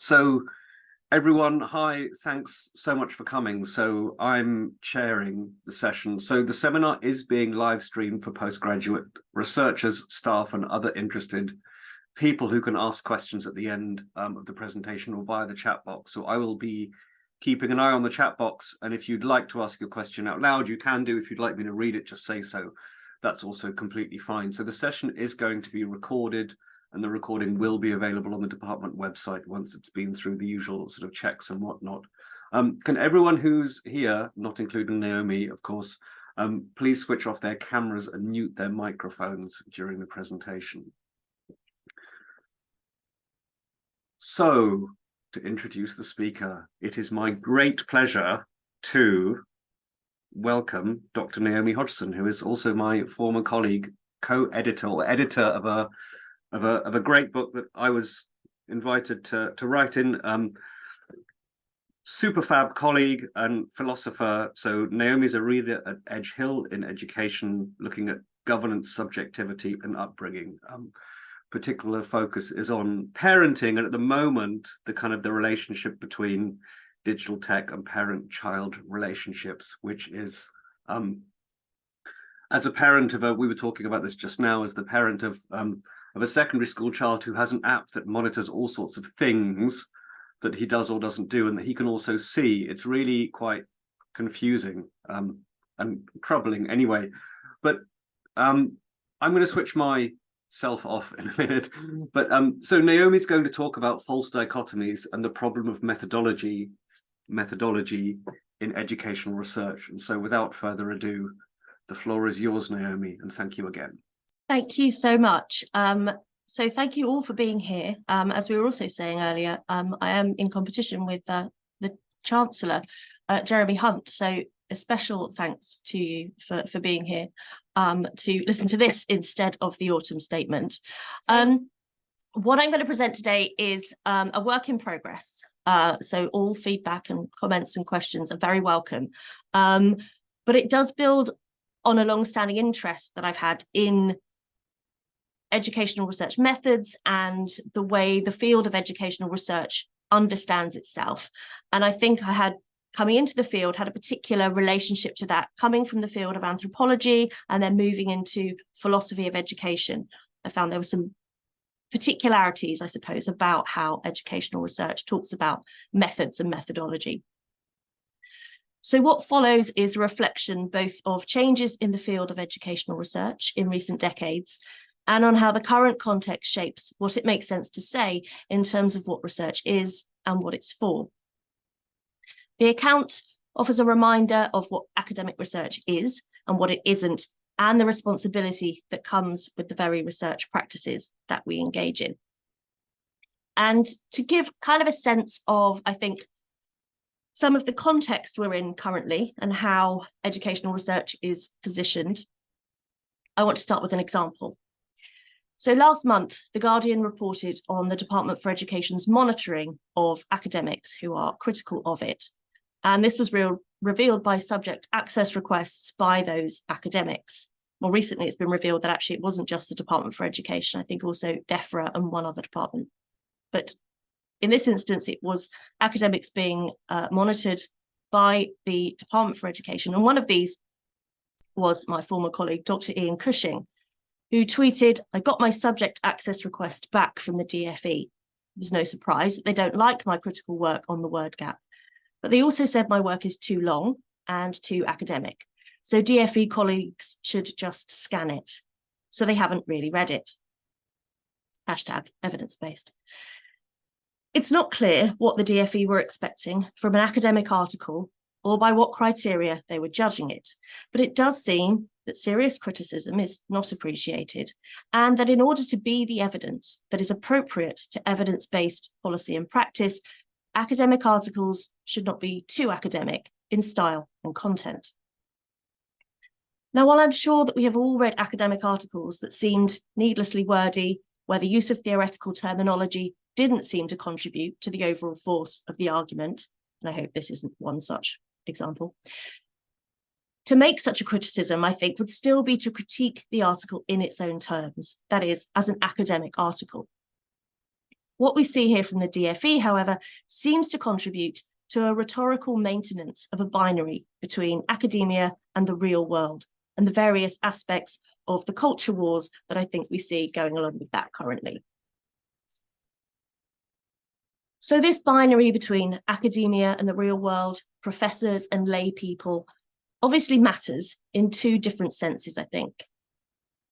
So everyone, hi, thanks so much for coming. So I'm chairing the session. So the seminar is being live streamed for postgraduate researchers, staff, and other interested people who can ask questions at the end of the presentation or via the chat box. So I will be keeping an eye on the chat box. And if you'd like to ask your question out loud, you can do. If you'd like me to read it, just say so. That's also completely fine. So the session is going to be recorded, and the recording will be available on the department website once it's been through the usual sort of checks and whatnot. Can everyone who's here, not including Naomi, of course, please switch off their cameras and mute their microphones during the presentation. So, to introduce the speaker, it is my great pleasure to welcome Dr. Naomi Hodgson, who is also my former colleague, co-editor or editor of a great book that I was invited to write in. Super fab colleague and philosopher. So Naomi's a reader at Edge Hill in education, looking at governance, subjectivity, and upbringing. Particular focus is on parenting, and at the moment, the relationship between digital tech and parent-child relationships, which is, as a parent of we were talking about this just now, as the parent of a secondary school child who has an app that monitors all sorts of things that he does or doesn't do, and that he can also see. It's really quite confusing and troubling anyway. But I'm going to switch myself off in a minute. But so Naomi's going to talk about false dichotomies and the problem of methodology in educational research. And so without further ado, the floor is yours, Naomi, and thank you again. Thank you so much. So thank you all for being here. As we were also saying earlier, I am in competition with the Chancellor, Jeremy Hunt. So a special thanks to you for being here to listen to this instead of the autumn statement. What I'm going to present today is a work in progress. So all feedback and comments and questions are very welcome. But it does build on a long-standing interest that I've had in educational research methods and the way the field of educational research understands itself. And I think I had, coming into the field, had a particular relationship to that, coming from the field of anthropology and then moving into philosophy of education. I found there were some particularities, I suppose, about how educational research talks about methods and methodology. So what follows is a reflection both of changes in the field of educational research in recent decades and on how the current context shapes what it makes sense to say in terms of what research is and what it's for. The account offers a reminder of what academic research is and what it isn't, and the responsibility that comes with the very research practices that we engage in. And to give kind of a sense of, I think, some of the context we're in currently and how educational research is positioned, I want to start with an example. So last month, The Guardian reported on the Department for Education's monitoring of academics who are critical of it. And this was revealed by subject access requests by those academics. More recently, it's been revealed that actually it wasn't just the Department for Education, I think also DEFRA and one other department. But in this instance, it was academics being monitored by the Department for Education. And one of these was my former colleague, Dr. Ian Cushing, who tweeted, "I got my subject access request back from the DFE. There's no surprise that they don't like my critical work on the word gap. But they also said my work is too long and too academic. So DFE colleagues should just scan it. So they haven't really read it." Hashtag evidence-based. It's not clear what the DFE were expecting from an academic article or by what criteria they were judging it, but it does seem that serious criticism is not appreciated, and that in order to be the evidence that is appropriate to evidence-based policy and practice, academic articles should not be too academic in style and content. Now, while I'm sure that we have all read academic articles that seemed needlessly wordy, where the use of theoretical terminology didn't seem to contribute to the overall force of the argument, and I hope this isn't one such example, to make such a criticism, I think, would still be to critique the article in its own terms, that is, as an academic article. What we see here from the DFE, however, seems to contribute to a rhetorical maintenance of a binary between academia and the real world, and the various aspects of the culture wars that I think we see going along with that currently. So this binary between academia and the real world, professors and lay people, obviously matters in two different senses, I think.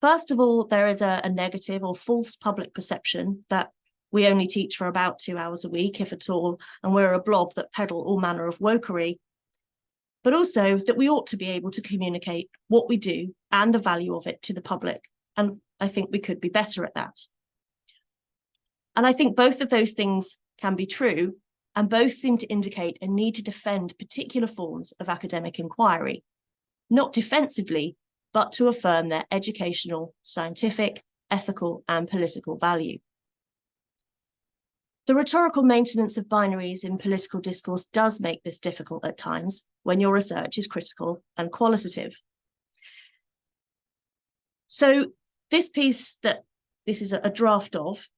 First of all, there is a negative or false public perception that we only teach for about 2 hours a week, if at all, and we're a blob that peddle all manner of wokery, but also that we ought to be able to communicate what we do and the value of it to the public. And I think we could be better at that. And I think both of those things can be true, and both seem to indicate a need to defend particular forms of academic inquiry, not defensively, but to affirm their educational, scientific, ethical, and political value. The rhetorical maintenance of binaries in political discourse does make this difficult at times when your research is critical and qualitative. So this piece that this is a draft of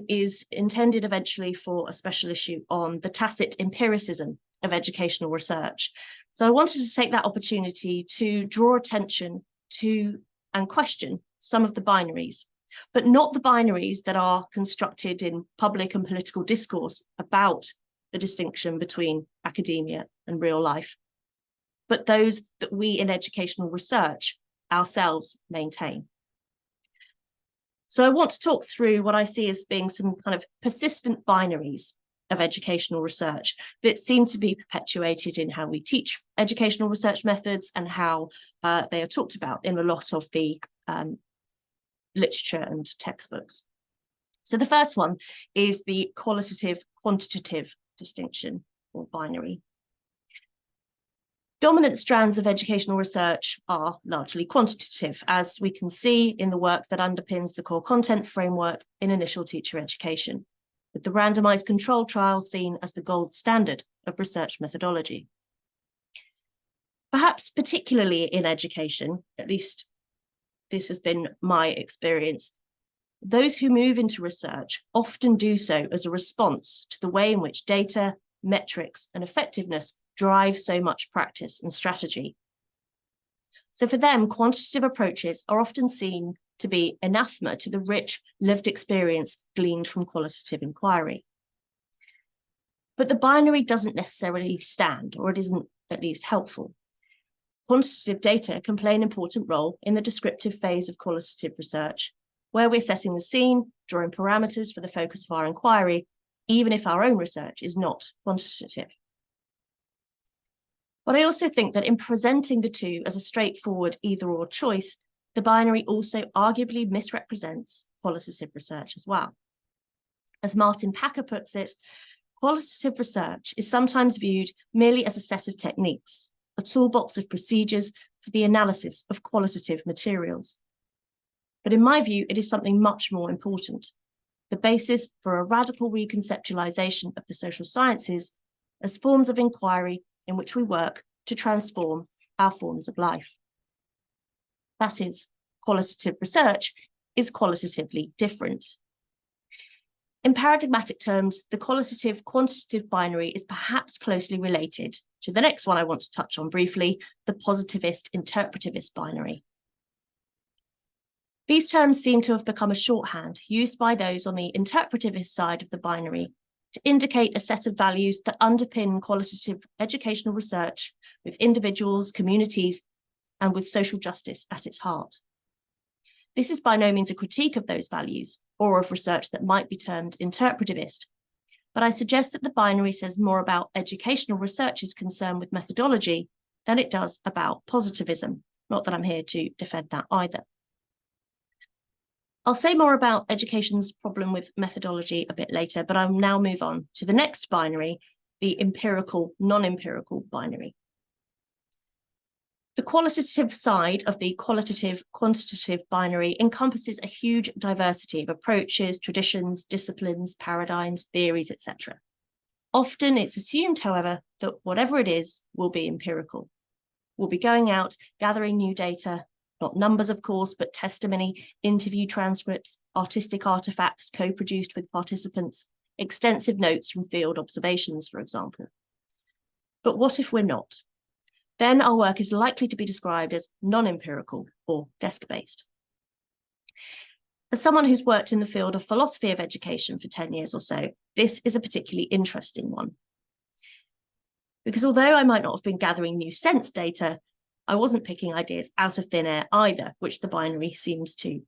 is intended eventually for a special issue on the tacit empiricism of educational research. So I wanted to take that opportunity to draw attention to and question some of the binaries, but not the binaries that are constructed in public and political discourse about the distinction between academia and real life, but those that we in educational research ourselves maintain. So I want to talk through what I see as being some kind of persistent binaries of educational research that seem to be perpetuated in how we teach educational research methods and how they are talked about in a lot of the literature and textbooks. So the first one is the qualitative-quantitative distinction, or binary. Dominant strands of educational research are largely quantitative, as we can see in the work that underpins the core content framework in initial teacher education, with the randomized control trial seen as the gold standard of research methodology. Perhaps particularly in education, at least this has been my experience, those who move into research often do so as a response to the way in which data, metrics, and effectiveness drive so much practice and strategy. So for them, quantitative approaches are often seen to be anathema to the rich lived experience gleaned from qualitative inquiry. But the binary doesn't necessarily stand, or it isn't at least helpful. Quantitative data can play an important role in the descriptive phase of qualitative research, where we're setting the scene, drawing parameters for the focus of our inquiry, even if our own research is not quantitative. But I also think that in presenting the two as a straightforward either-or choice, the binary also arguably misrepresents qualitative research as well. As Martin Packer puts it, qualitative research is sometimes viewed merely as a set of techniques, a toolbox of procedures for the analysis of qualitative materials. But in my view, it is something much more important, the basis for a radical reconceptualization of the social sciences as forms of inquiry in which we work to transform our forms of life. That is, qualitative research is qualitatively different. In paradigmatic terms, the qualitative-quantitative binary is perhaps closely related to the next one I want to touch on briefly, the positivist-interpretivist binary. These terms seem to have become a shorthand used by those on the interpretivist side of the binary to indicate a set of values that underpin qualitative educational research with individuals, communities, and with social justice at its heart. This is by no means a critique of those values or of research that might be termed interpretivist, but I suggest that the binary says more about educational research's concern with methodology than it does about positivism. Not that I'm here to defend that either. I'll say more about education's problem with methodology a bit later, but I'll now move on to the next binary, the empirical, non-empirical binary. The qualitative side of the qualitative-quantitative binary encompasses a huge diversity of approaches, traditions, disciplines, paradigms, theories, etc. Often it's assumed, however, that whatever it is will be empirical. We'll be going out, gathering new data, not numbers, of course, but testimony, interview transcripts, artistic artifacts co-produced with participants, extensive notes from field observations, for example. But what if we're not? Then our work is likely to be described as non-empirical or desk-based. As someone who's worked in the field of philosophy of education for 10 years or so, this is a particularly interesting one. Because although I might not have been gathering new sense data, I wasn't picking ideas out of thin air either, which the binary seems to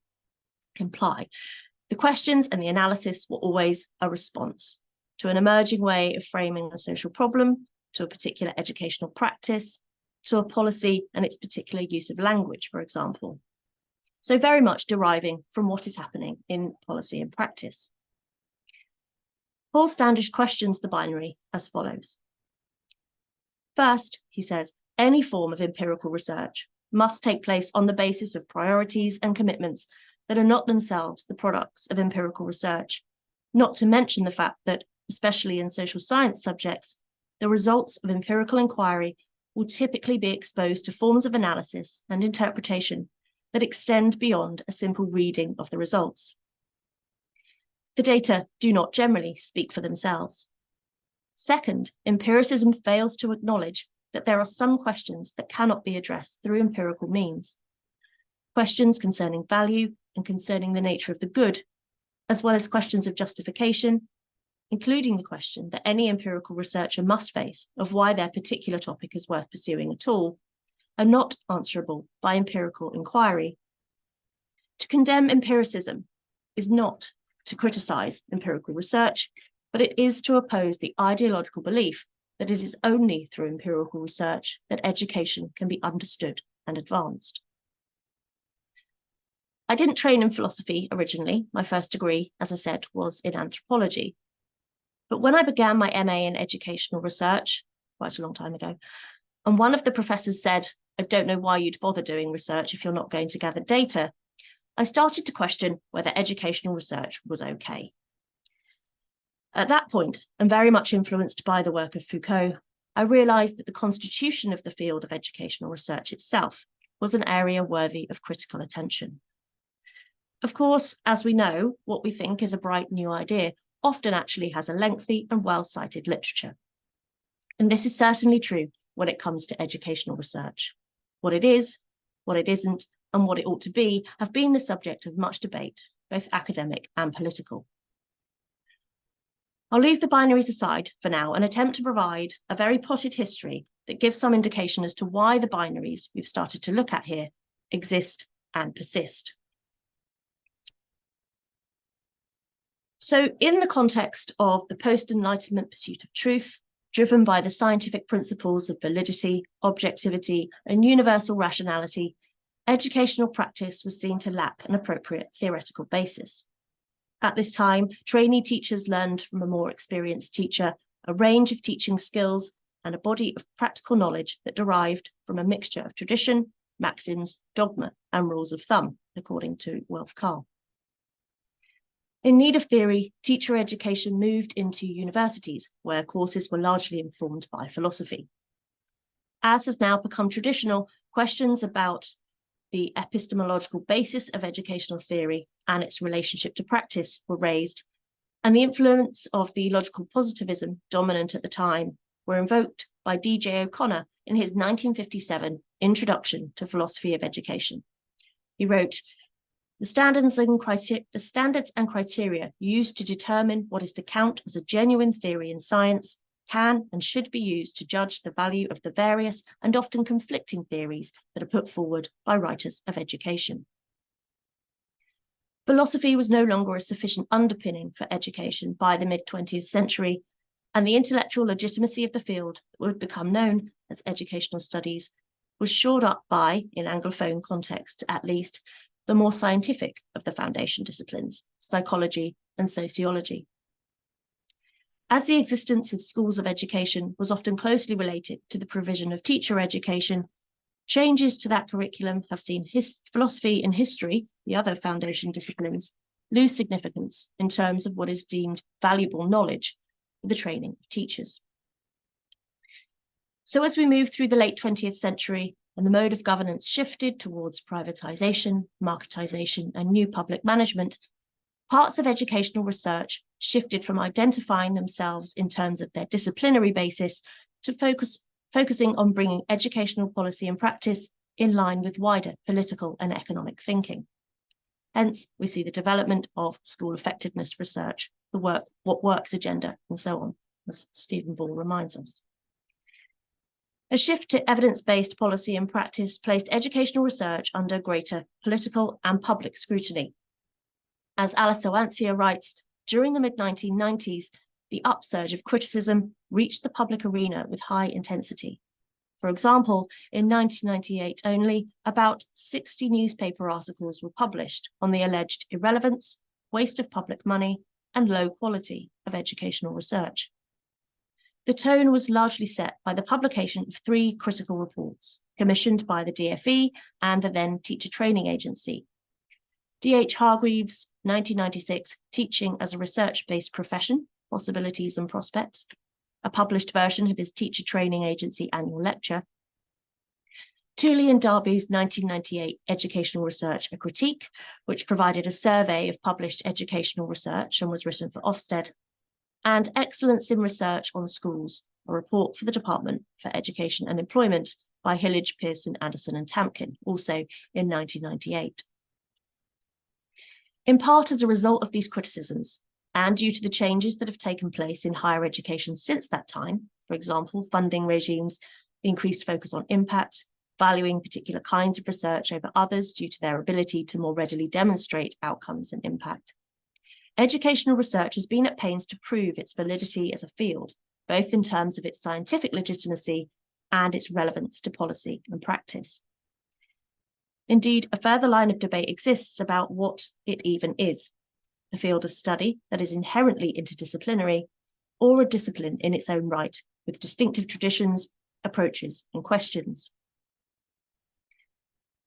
imply. The questions and the analysis were always a response to an emerging way of framing a social problem, to a particular educational practice, to a policy and its particular use of language, for example. So very much deriving from what is happening in policy and practice. Paul Standish questions the binary as follows. First, he says, any form of empirical research must take place on the basis of priorities and commitments that are not themselves the products of empirical research, not to mention the fact that, especially in social science subjects, the results of empirical inquiry will typically be exposed to forms of analysis and interpretation that extend beyond a simple reading of the results. The data do not generally speak for themselves. Second, empiricism fails to acknowledge that there are some questions that cannot be addressed through empirical means. Questions concerning value and concerning the nature of the good, as well as questions of justification, including the question that any empirical researcher must face of why their particular topic is worth pursuing at all, are not answerable by empirical inquiry. To condemn empiricism is not to criticize empirical research, but it is to oppose the ideological belief that it is only through empirical research that education can be understood and advanced. I didn't train in philosophy originally. My first degree, as I said, was in anthropology. But when I began my MA in educational research, quite a long time ago, and one of the professors said, I don't know why you'd bother doing research if you're not going to gather data, I started to question whether educational research was okay. At that point, and very much influenced by the work of Foucault, I realised that the constitution of the field of educational research itself was an area worthy of critical attention. Of course, as we know, what we think is a bright new idea often actually has a lengthy and well-cited literature. And this is certainly true when it comes to educational research. What it is, what it isn't, and what it ought to be have been the subject of much debate, both academic and political. I'll leave the binaries aside for now and attempt to provide a very potted history that gives some indication as to why the binaries we've started to look at here exist and persist. So in the context of the post-Enlightenment pursuit of truth, driven by the scientific principles of validity, objectivity, and universal rationality, educational practice was seen to lack an appropriate theoretical basis. At this time, trainee teachers learned from a more experienced teacher a range of teaching skills and a body of practical knowledge that derived from a mixture of tradition, maxims, dogma, and rules of thumb, according to Wilf Carr. In need of theory, teacher education moved into universities, where courses were largely informed by philosophy. As has now become traditional, questions about the epistemological basis of educational theory and its relationship to practice were raised, and the influence of the logical positivism dominant at the time were invoked by D.J. O'Connor in his 1957 Introduction to Philosophy of Education. He wrote, the standards and criteria used to determine what is to count as a genuine theory in science can and should be used to judge the value of the various and often conflicting theories that are put forward by writers of education. Philosophy was no longer a sufficient underpinning for education by the mid-20th century, and the intellectual legitimacy of the field that would become known as educational studies was shored up by, in Anglophone context at least, the more scientific of the foundation disciplines, psychology and sociology. As the existence of schools of education was often closely related to the provision of teacher education, changes to that curriculum have seen philosophy and history, the other foundation disciplines, lose significance in terms of what is deemed valuable knowledge for the training of teachers. So as we move through the late 20th century, and the mode of governance shifted towards privatisation, marketisation, and new public management, parts of educational research shifted from identifying themselves in terms of their disciplinary basis to focusing on bringing educational policy and practice in line with wider political and economic thinking. Hence, we see the development of school effectiveness research, the what works agenda, and so on, as Stephen Ball reminds us. A shift to evidence-based policy and practice placed educational research under greater political and public scrutiny. As Alice Oancia writes, during the mid-1990s, the upsurge of criticism reached the public arena with high intensity. For example, in 1998 only, about 60 newspaper articles were published on the alleged irrelevance, waste of public money, and low quality of educational research. The tone was largely set by the publication of 3 critical reports, commissioned by the DFE and the then Teacher Training Agency. D.H. Hargreaves' 1996 Teaching as a Research-Based Profession, Possibilities and Prospects, a published version of his Teacher Training Agency annual lecture. Tooley and Darby's 1998 Educational Research, a Critique, which provided a survey of published educational research and was written for Ofsted. And Excellence in Research on Schools, a report for the Department for Education and Employment by Hillage, Pearson, Anderson and Tamkin, also in 1998. In part as a result of these criticisms, and due to the changes that have taken place in higher education since that time, for example, funding regimes, increased focus on impact, valuing particular kinds of research over others due to their ability to more readily demonstrate outcomes and impact, educational research has been at pains to prove its validity as a field, both in terms of its scientific legitimacy and its relevance to policy and practice. Indeed, a further line of debate exists about what it even is, a field of study that is inherently interdisciplinary, or a discipline in its own right, with distinctive traditions, approaches, and questions.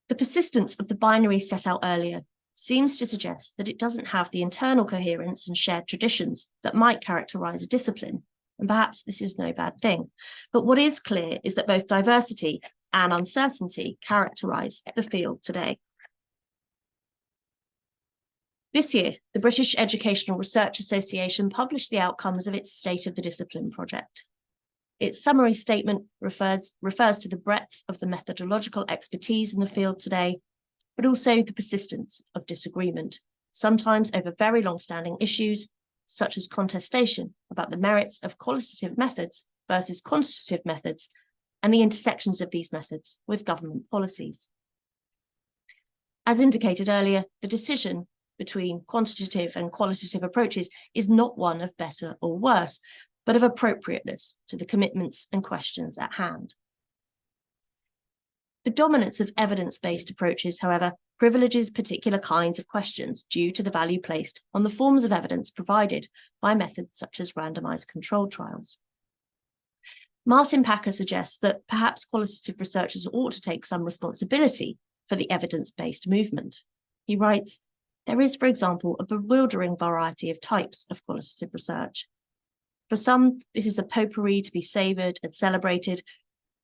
The persistence of the binaries set out earlier seems to suggest that it doesn't have the internal coherence and shared traditions that might characterize a discipline, and perhaps this is no bad thing. But what is clear is that both diversity and uncertainty characterize the field today. This year, the British Educational Research Association published the outcomes of its State of the Discipline project. Its summary statement refers to the breadth of the methodological expertise in the field today, but also the persistence of disagreement, sometimes over very long-standing issues, such as contestation about the merits of qualitative methods versus quantitative methods, and the intersections of these methods with government policies. As indicated earlier, the decision between quantitative and qualitative approaches is not one of better or worse, but of appropriateness to the commitments and questions at hand. The dominance of evidence-based approaches, however, privileges particular kinds of questions due to the value placed on the forms of evidence provided by methods such as randomized controlled trials. Martin Packer suggests that perhaps qualitative researchers ought to take some responsibility for the evidence-based movement. He writes, "There is, for example, a bewildering variety of types of qualitative research. For some, this is a potpourri to be savoured and celebrated,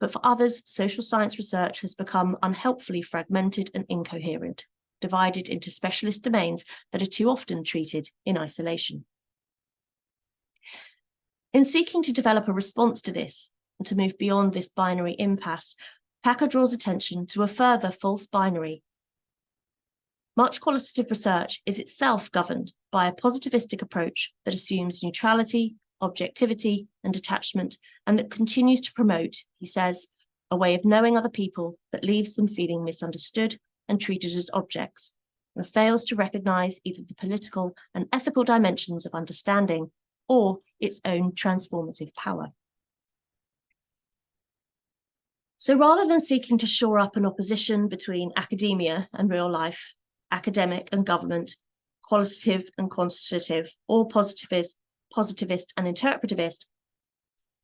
but for others, social science research has become unhelpfully fragmented and incoherent, divided into specialist domains that are too often treated in isolation." In seeking to develop a response to this and to move beyond this binary impasse, Packer draws attention to a further false binary. Much qualitative research is itself governed by a positivistic approach that assumes neutrality, objectivity, and detachment, and that continues to promote, he says, a way of knowing other people that leaves them feeling misunderstood and treated as objects, and fails to recognize either the political and ethical dimensions of understanding or its own transformative power. So rather than seeking to shore up an opposition between academia and real life, academic and government, qualitative and quantitative, or positivist and interpretivist,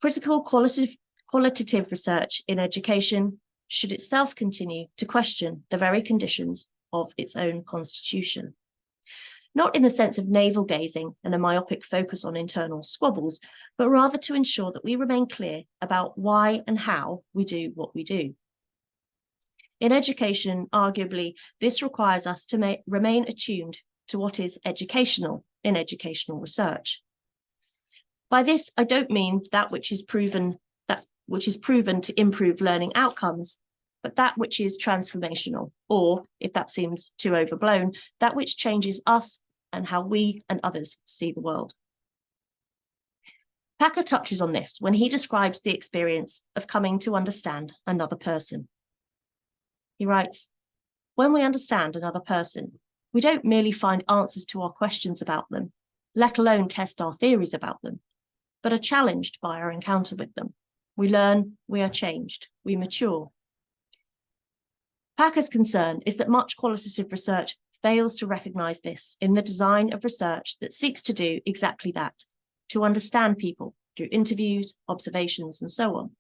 critical qualitative research in education should itself continue to question the very conditions of its own constitution. Not in the sense of navel-gazing and a myopic focus on internal squabbles, but rather to ensure that we remain clear about why and how we do what we do. In education, arguably, this requires us to remain attuned to what is educational in educational research. By this, I don't mean that which is proven to improve learning outcomes, but that which is transformational, or, if that seems too overblown, that which changes us and how we and others see the world. Packer touches on this when he describes the experience of coming to understand another person. He writes, "When we understand another person, we don't merely find answers to our questions about them, let alone test our theories about them, but are challenged by our encounter with them. We learn, we are changed, we mature." Packer's concern is that much qualitative research fails to recognise this in the design of research that seeks to do exactly that, to understand people through interviews, observations, and so on.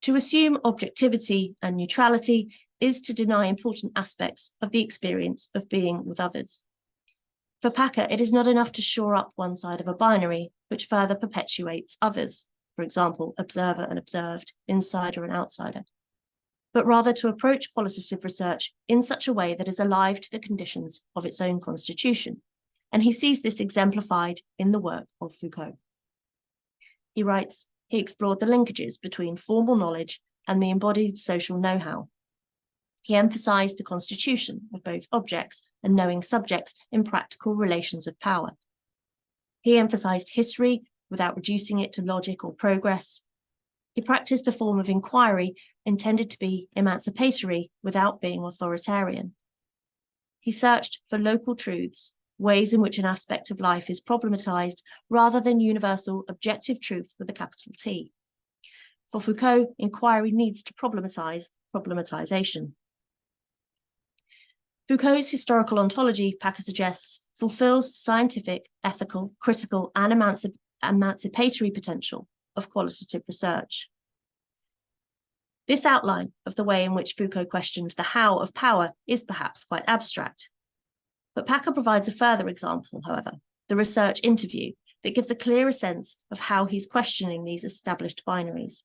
To assume objectivity and neutrality is to deny important aspects of the experience of being with others. For Packer, it is not enough to shore up one side of a binary, which further perpetuates others, for example, observer and observed, insider and outsider, but rather to approach qualitative research in such a way that is alive to the conditions of its own constitution. And he sees this exemplified in the work of Foucault. He writes, he explored the linkages between formal knowledge and the embodied social know-how. He emphasized the constitution of both objects and knowing subjects in practical relations of power. He emphasized history without reducing it to logic or progress. He practiced a form of inquiry intended to be emancipatory without being authoritarian. He searched for local truths, ways in which an aspect of life is problematized rather than universal objective truth with a capital T. For Foucault, inquiry needs to problematize problematization. Foucault's historical ontology, Packer suggests, fulfills the scientific, ethical, critical, and emancipatory potential of qualitative research. This outline of the way in which Foucault questioned the how of power is perhaps quite abstract. But Packer provides a further example, however, the research interview, that gives a clearer sense of how he's questioning these established binaries.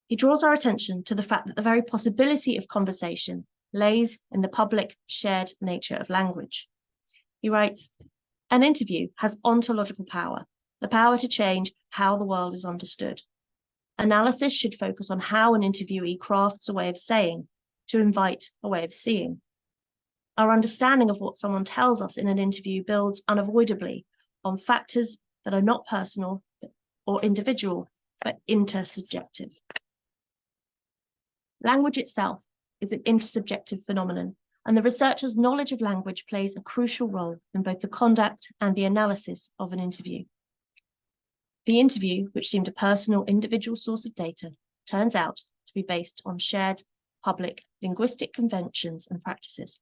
He draws our attention to the fact that the very possibility of conversation lays in the public, shared nature of language. He writes, "An interview has ontological power, the power to change how the world is understood. Analysis should focus on how an interviewee crafts a way of saying, to invite a way of seeing. Our understanding of what someone tells us in an interview builds unavoidably on factors that are not personal or individual, but intersubjective. Language itself is an intersubjective phenomenon, and the researcher's knowledge of language plays a crucial role in both the conduct and the analysis of an interview. The interview, which seemed a personal, individual source of data, turns out to be based on shared public linguistic conventions and practices."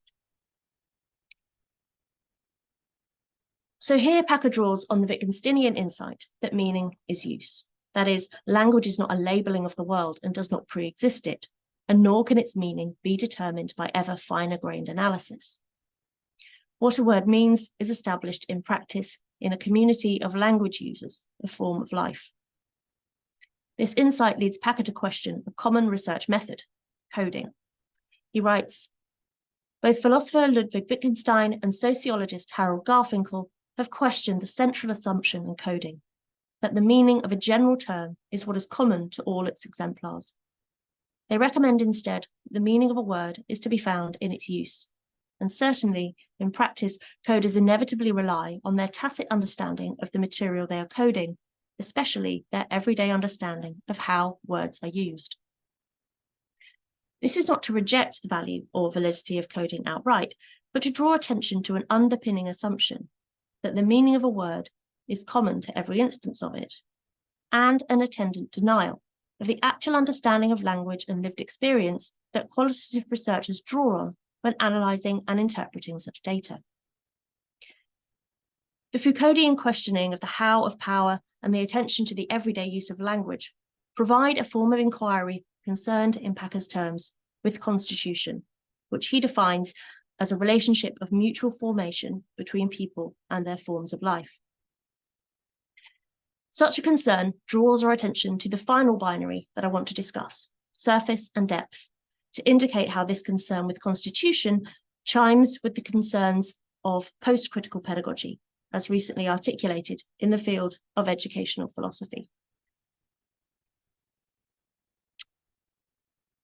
So here Packer draws on the Wittgensteinian insight that meaning is use. That is, language is not a labeling of the world and does not pre-exist it, and nor can its meaning be determined by ever finer-grained analysis. What a word means is established in practice in a community of language users, a form of life. This insight leads Packer to question a common research method, coding. He writes, "Both philosopher Ludwig Wittgenstein and sociologist Harold Garfinkel have questioned the central assumption in coding, that the meaning of a general term is what is common to all its exemplars. They recommend instead that the meaning of a word is to be found in its use. And certainly, in practice, coders inevitably rely on their tacit understanding of the material they are coding, especially their everyday understanding of how words are used." This is not to reject the value or validity of coding outright, but to draw attention to an underpinning assumption that the meaning of a word is common to every instance of it, and an attendant denial of the actual understanding of language and lived experience that qualitative researchers draw on when analysing and interpreting such data. The Foucauldian questioning of the how of power and the attention to the everyday use of language provide a form of inquiry concerned, in Packer's terms, with constitution, which he defines as a relationship of mutual formation between people and their forms of life. Such a concern draws our attention to the final binary that I want to discuss, surface and depth, to indicate how this concern with constitution chimes with the concerns of post-critical pedagogy, as recently articulated in the field of educational philosophy.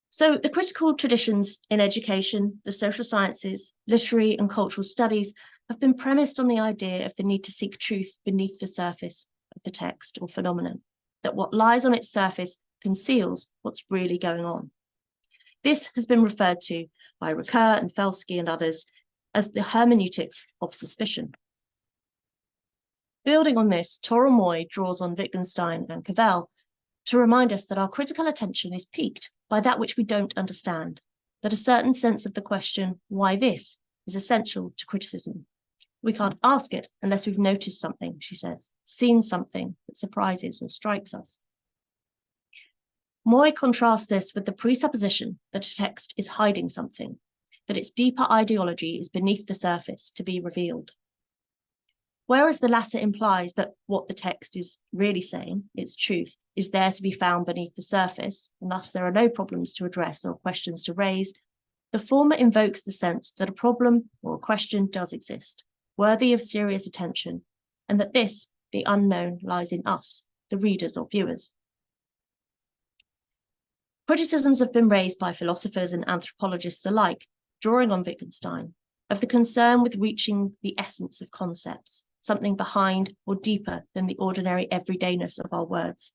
So the critical traditions in education, the social sciences, literary and cultural studies have been premised on the idea of the need to seek truth beneath the surface of the text or phenomenon, that what lies on its surface conceals what's really going on. This has been referred to by Rigour and Felsky and others as the hermeneutics of suspicion. Building on this, Moy draws on Wittgenstein and Cavell to remind us that our critical attention is piqued by that which we don't understand, that a certain sense of the question, why this, is essential to criticism. We can't ask it unless we've noticed something, she says, seen something that surprises or strikes us. Moy contrasts this with the presupposition that a text is hiding something, that its deeper ideology is beneath the surface to be revealed. Whereas the latter implies that what the text is really saying, its truth, is there to be found beneath the surface, and thus there are no problems to address or questions to raise, the former invokes the sense that a problem or a question does exist, worthy of serious attention, and that this, the unknown, lies in us, the readers or viewers. Criticisms have been raised by philosophers and anthropologists alike, drawing on Wittgenstein, of the concern with reaching the essence of concepts, something behind or deeper than the ordinary everydayness of our words,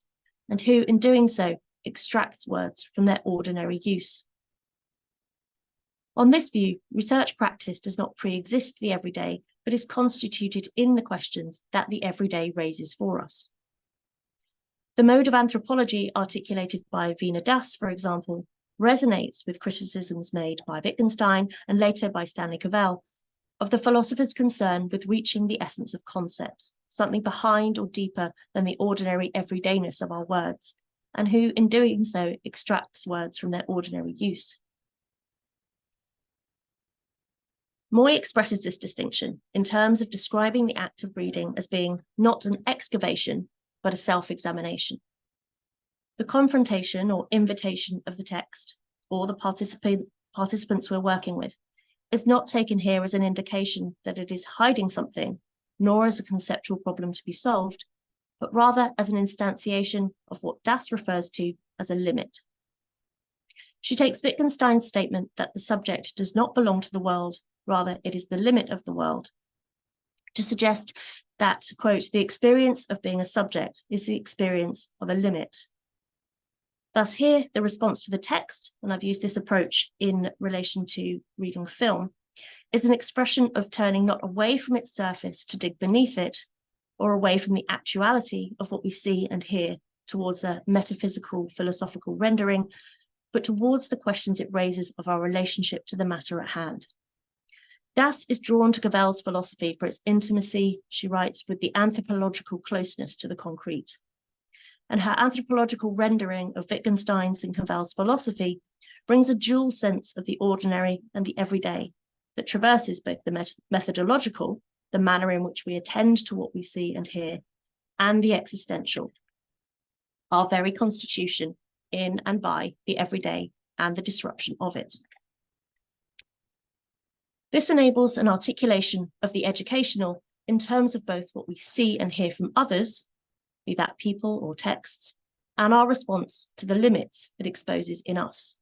and who, in doing so, extracts words from their ordinary use. On this view, research practice does not pre-exist the everyday, but is constituted in the questions that the everyday raises for us. The mode of anthropology articulated by Wiener Das, for example, resonates with criticisms made by Wittgenstein and later by Stanley Cavell of the philosopher's concern with reaching the essence of concepts, something behind or deeper than the ordinary everydayness of our words, and who, in doing so, extracts words from their ordinary use. Moy expresses this distinction in terms of describing the act of reading as being not an excavation, but a self-examination. The confrontation or invitation of the text, or the participants we're working with, is not taken here as an indication that it is hiding something, nor as a conceptual problem to be solved, but rather as an instantiation of what Das refers to as a limit. She takes Wittgenstein's statement that the subject does not belong to the world, rather it is the limit of the world, to suggest that, quote, the experience of being a subject is the experience of a limit. Thus here, the response to the text, and I've used this approach in relation to reading film, is an expression of turning not away from its surface to dig beneath it, or away from the actuality of what we see and hear towards a metaphysical, philosophical rendering, but towards the questions it raises of our relationship to the matter at hand. Das is drawn to Cavell's philosophy for its intimacy, she writes, with the anthropological closeness to the concrete. And her anthropological rendering of Wittgenstein's and Cavell's philosophy brings a dual sense of the ordinary and the everyday that traverses both the methodological, the manner in which we attend to what we see and hear, and the existential, our very constitution in and by the everyday and the disruption of it. This enables an articulation of the educational in terms of both what we see and hear from others, be that people or texts, and our response to the limits it exposes in us.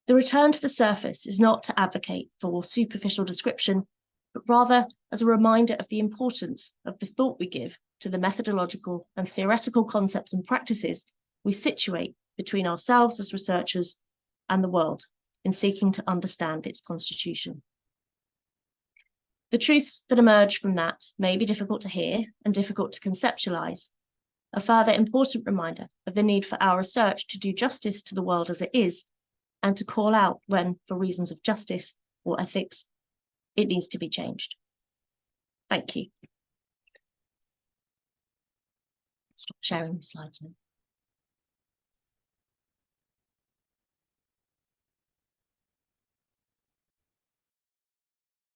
The return to the surface is not to advocate for superficial description, but rather as a reminder of the importance of the thought we give to the methodological and theoretical concepts and practices we situate between ourselves as researchers and the world in seeking to understand its constitution. The truths that emerge from that may be difficult to hear and difficult to conceptualize, a further important reminder of the need for our research to do justice to the world as it is, and to call out when, for reasons of justice or ethics, it needs to be changed. Thank you. Stop sharing the slides now.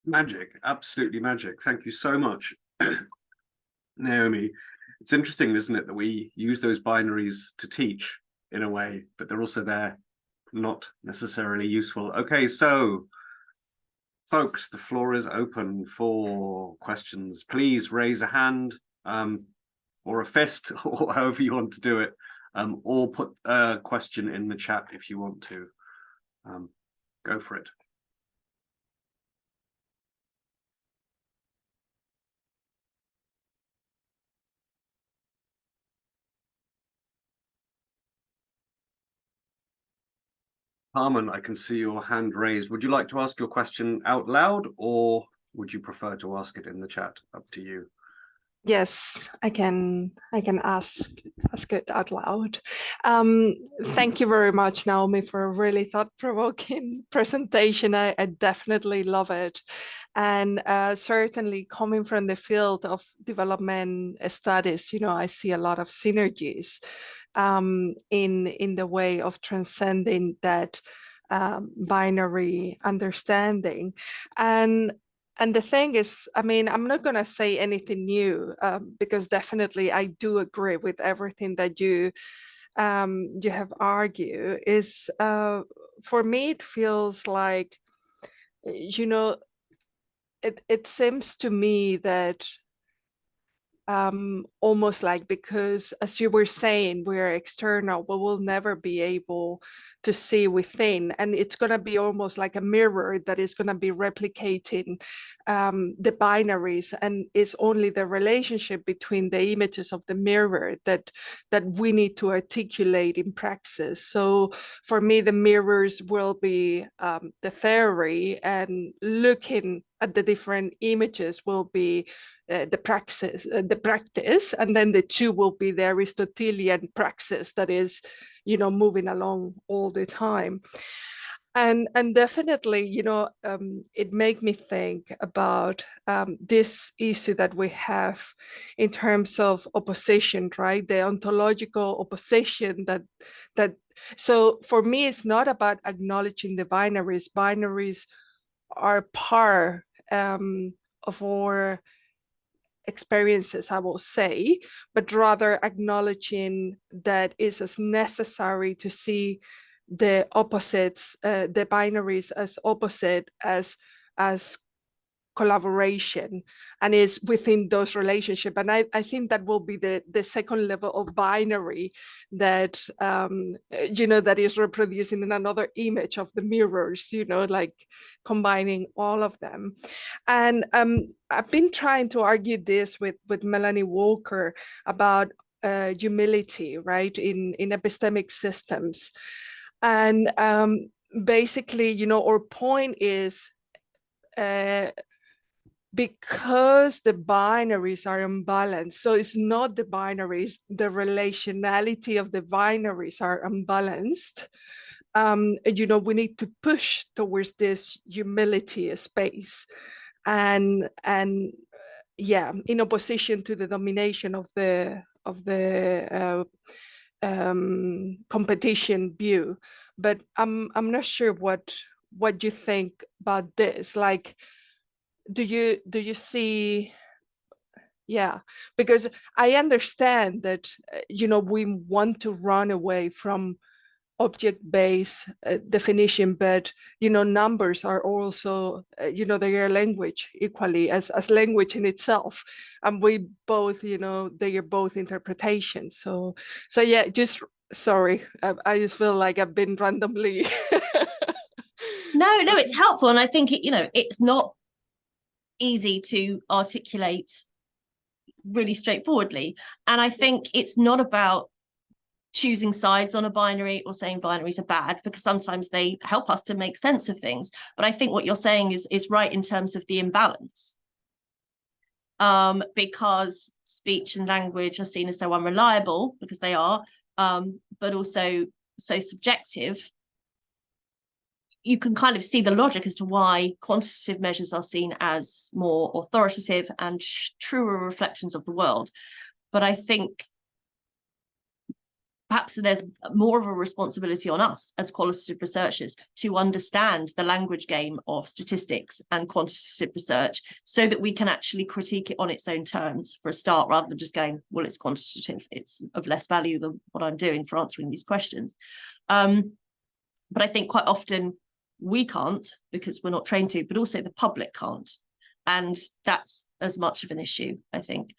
Magic, absolutely magic. Thank you so much, Naomi. It's interesting, isn't it, that we use those binaries to teach in a way, but they're also there, not necessarily useful. Okay, so folks, the floor is open for questions. Please raise a hand or a fist, or however you want to do it, or put a question in the chat if you want to. Go for it. Carmen, I can see your hand raised. Would you like to ask your question out loud, or would you prefer to ask it in the chat? Up to you. Yes, I can ask it out loud. Thank you very much, Naomi, for a really thought-provoking presentation. I definitely love it. And certainly coming from the field of development studies, you know, I see a lot of synergies in the way of transcending that binary understanding. And the thing is, I mean, I'm not going to say anything new because definitely I do agree with everything that you have argued. Is for me, it feels like, you know, it seems to me that almost like, because as you were saying, we're external, but we'll never be able to see within, and it's going to be almost like a mirror that is going to be replicating the binaries, and it's only the relationship between the images of the mirror that we need to articulate in praxis. So for me, the mirrors will be the theory, and looking at the different images will be the practice, and then the two will be the Aristotelian praxis that is, you know, moving along all the time. And definitely, you know, it made me think about this issue that we have in terms of opposition, right? The ontological opposition that so for me, it's not about acknowledging the binaries. Binaries are part of our experiences, I will say, but rather acknowledging that it's as necessary to see the opposites, the binaries as opposite as collaboration, and is within those relationships. And I think that will be the second level of binary that you know, that is reproducing in another image of the mirrors, you know, like combining all of them. And I've been trying to argue this with Melanie Walker about humility, right, in epistemic systems. And basically, you know, our point is because the binaries are imbalanced. So it's not the binaries, the relationality of the binaries are unbalanced. You know, we need to push towards this humility space, and yeah, in opposition to the domination of the competition view. But I'm not sure what you think about this. Like, do you see? Yeah, because I understand that you know, we want to run away from object-based definition, but you know, numbers are also you know, they are language equally as language in itself, and we both, you know, they are both interpretations. So yeah, just sorry, I just feel like I've been randomly No, it's helpful, and I think it, you know, it's not easy to articulate really straightforwardly, and I think it's not about choosing sides on a binary or saying binaries are bad, because sometimes they help us to make sense of things. But I think what you're saying is right in terms of the imbalance, because speech and language are seen as so unreliable, because they are, but also so subjective. You can kind of see the logic as to why quantitative measures are seen as more authoritative and truer reflections of the world. But I think perhaps there's more of a responsibility on us as qualitative researchers to understand the language game of statistics and quantitative research so that we can actually critique it on its own terms for a start, rather than just going, well, it's quantitative, it's of less value than what I'm doing for answering these questions. But I think quite often we can't, because we're not trained to, but also the public can't. And that's as much of an issue, I think.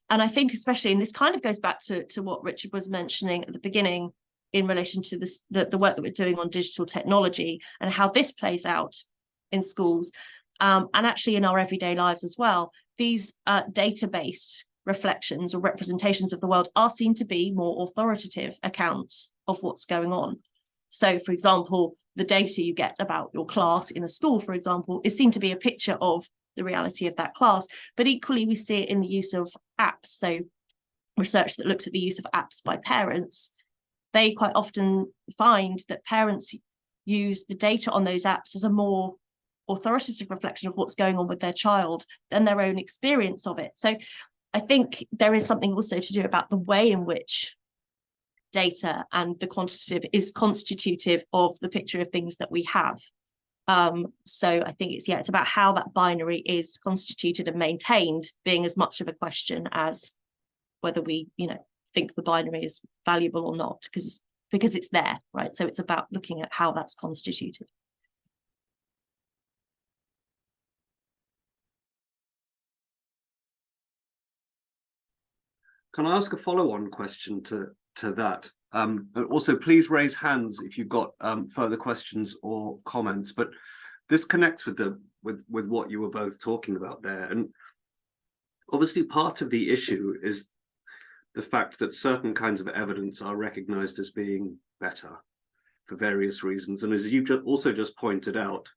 And I think especially, and this kind of goes back to what Richard was mentioning at the beginning in relation to this, the work that we're doing on digital technology and how this plays out in schools, and actually in our everyday lives as well. These data-based reflections or representations of the world are seen to be more authoritative accounts of what's going on. So, for example, the data you get about your class in a school, for example, is seen to be a picture of the reality of that class. But equally, we see it in the use of apps. So research that looks at the use of apps by parents, they quite often find that parents use the data on those apps as a more authoritative reflection of what's going on with their child than their own experience of it. So I think there is something also to do about the way in which data and the quantitative is constitutive of the picture of things that we have. So I think it's about how that binary is constituted and maintained being as much of a question as whether we, think the binary is valuable or not, because it's there, right? So it's about looking at how that's constituted. Can I ask a follow-on question to that? Also, please raise hands if you've got further questions or comments. But this connects with what you were both talking about there. And obviously, part of the issue is the fact that certain kinds of evidence are recognized as being better for various reasons. And as you also just pointed out,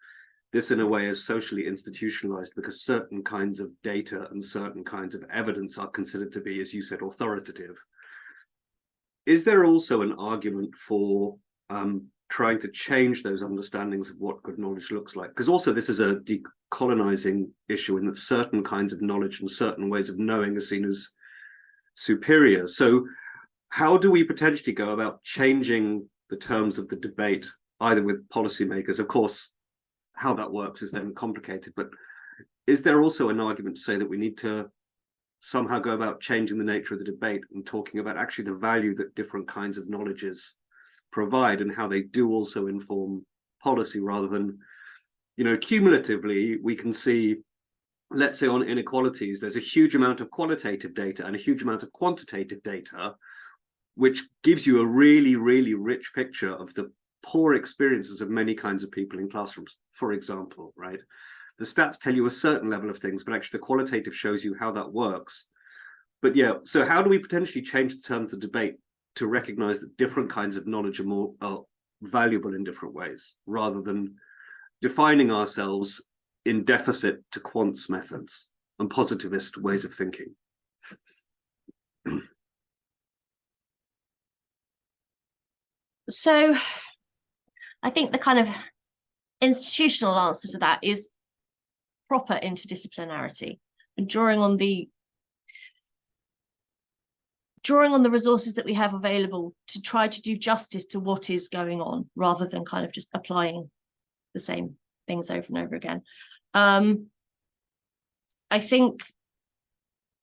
this in a way is socially institutionalized because certain kinds of data and certain kinds of evidence are considered to be, as you said, authoritative. Is there also an argument for trying to change those understandings of what good knowledge looks like? Because also this is a decolonizing issue in that certain kinds of knowledge and certain ways of knowing are seen as superior. So how do we potentially go about changing the terms of the debate, either with policymakers? Of course, how that works is then complicated, but is there also an argument to say that we need to somehow go about changing the nature of the debate and talking about actually the value that different kinds of knowledges provide and how they do also inform policy, rather than, cumulatively we can see, let's say on inequalities, there's a huge amount of qualitative data and a huge amount of quantitative data, which gives you a really, really rich picture of the poor experiences of many kinds of people in classrooms, for example, right? The stats tell you a certain level of things, but actually the qualitative shows you how that works. But yeah, so how do we potentially change the terms of the debate to recognize that different kinds of knowledge are valuable in different ways, rather than defining ourselves in deficit to quants methods and positivist ways of thinking? So I think the kind of institutional answer to that is proper interdisciplinarity and drawing on the resources that we have available to try to do justice to what is going on, rather than kind of just applying the same things over and over again. I think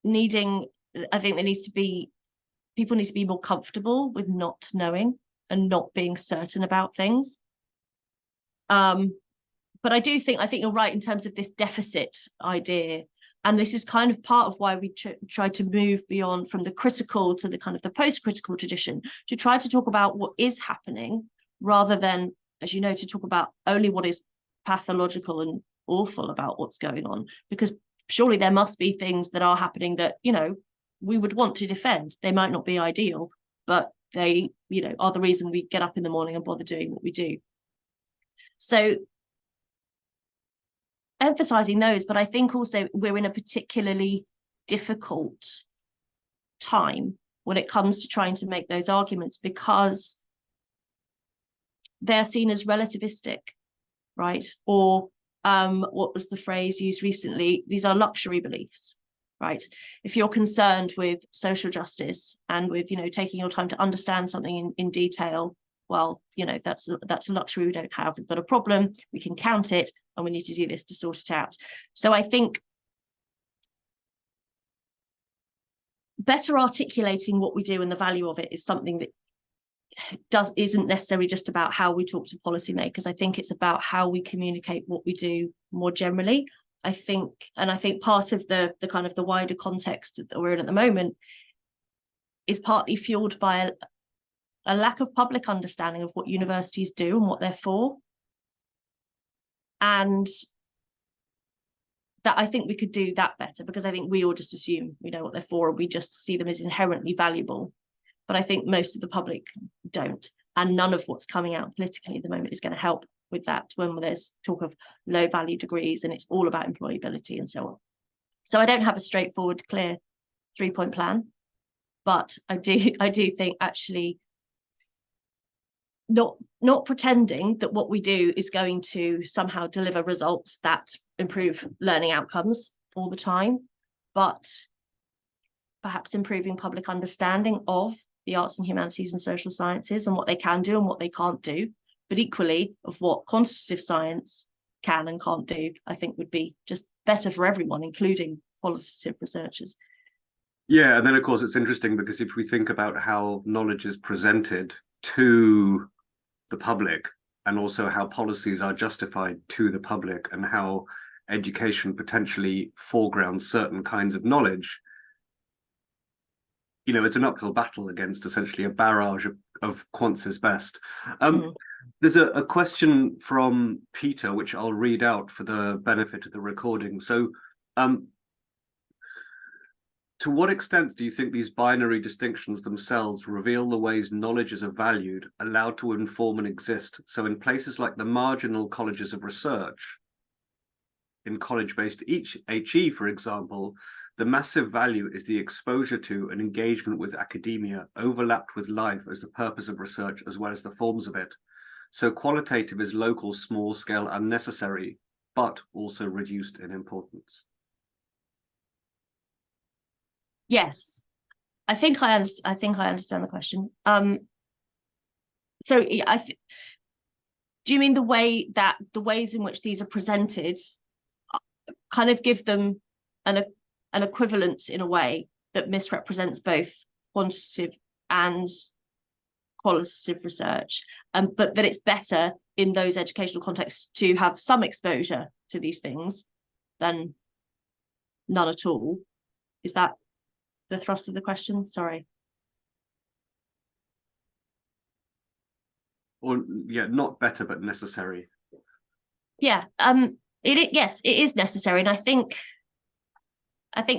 people need to be more comfortable with not knowing and not being certain about things. But I think you're right in terms of this deficit idea. And this is kind of part of why we try to move beyond from the critical to the kind of the post-critical tradition, to try to talk about what is happening, rather than, as you know, to talk about only what is pathological and awful about what's going on. Because surely there must be things that are happening that, we would want to defend. They might not be ideal, but they, are the reason we get up in the morning and bother doing what we do. So emphasizing those, but I think also we're in a particularly difficult time when it comes to trying to make those arguments, because they're seen as relativistic, right? Or what was the phrase used recently? These are luxury beliefs, right? If you're concerned with social justice and with, you know, taking your time to understand something in detail, well, you know, that's a luxury we don't have. We've got a problem, we can count it, and we need to do this to sort it out. So I think better articulating what we do and the value of it is something that isn't necessarily just about how we talk to policymakers. I think it's about how we communicate what we do more generally. I think part of the kind of the wider context that we're in at the moment is partly fueled by a lack of public understanding of what universities do and what they're for. And that I think we could do that better, because I think we all just assume we know what they're for and we just see them as inherently valuable. But I think most of the public don't. And none of what's coming out politically at the moment is going to help with that, when there's talk of low value degrees and it's all about employability and so on. So I don't have a straightforward, clear 3-point plan, but I do think actually not pretending that what we do is going to somehow deliver results that improve learning outcomes all the time, but perhaps improving public understanding of the arts and humanities and social sciences and what they can do and what they can't do, but equally of what quantitative science can and can't do, I think would be just better for everyone, including qualitative researchers. Yeah, and then of course it's interesting because if we think about how knowledge is presented to the public, and also how policies are justified to the public, and how education potentially foregrounds certain kinds of knowledge, you know, it's an uphill battle against essentially a barrage of quants is best. There's a question from Peter, which I'll read out for the benefit of the recording. So, to what extent do you think these binary distinctions themselves reveal the ways knowledges are valued, allowed to inform and exist? So in places like the marginal colleges of research, in college-based HE, for example, the massive value is the exposure to and engagement with academia, overlapped with life as the purpose of research as well as the forms of it. So qualitative is local, small scale, and necessary, but also reduced in importance. Yes, I think I understand the question. So do you mean the ways in which these are presented kind of give them an equivalence in a way that misrepresents both quantitative and qualitative research, but that it's better in those educational contexts to have some exposure to these things than none at all? Is that the thrust of the question? Sorry. Or yeah, not better but necessary. Yeah, yes, it is necessary, and I think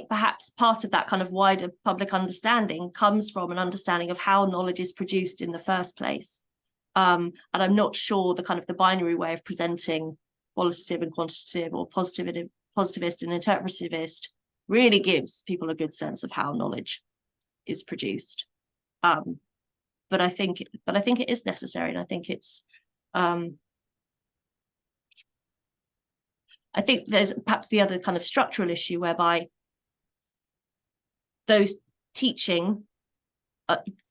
perhaps part of that kind of wider public understanding comes from an understanding of how knowledge is produced in the first place. And I'm not sure the binary way of presenting qualitative and quantitative, or positivist and interpretivist, really gives people a good sense of how knowledge is produced. But I think it is necessary, and I think it's I think there's perhaps the other kind of structural issue whereby those teaching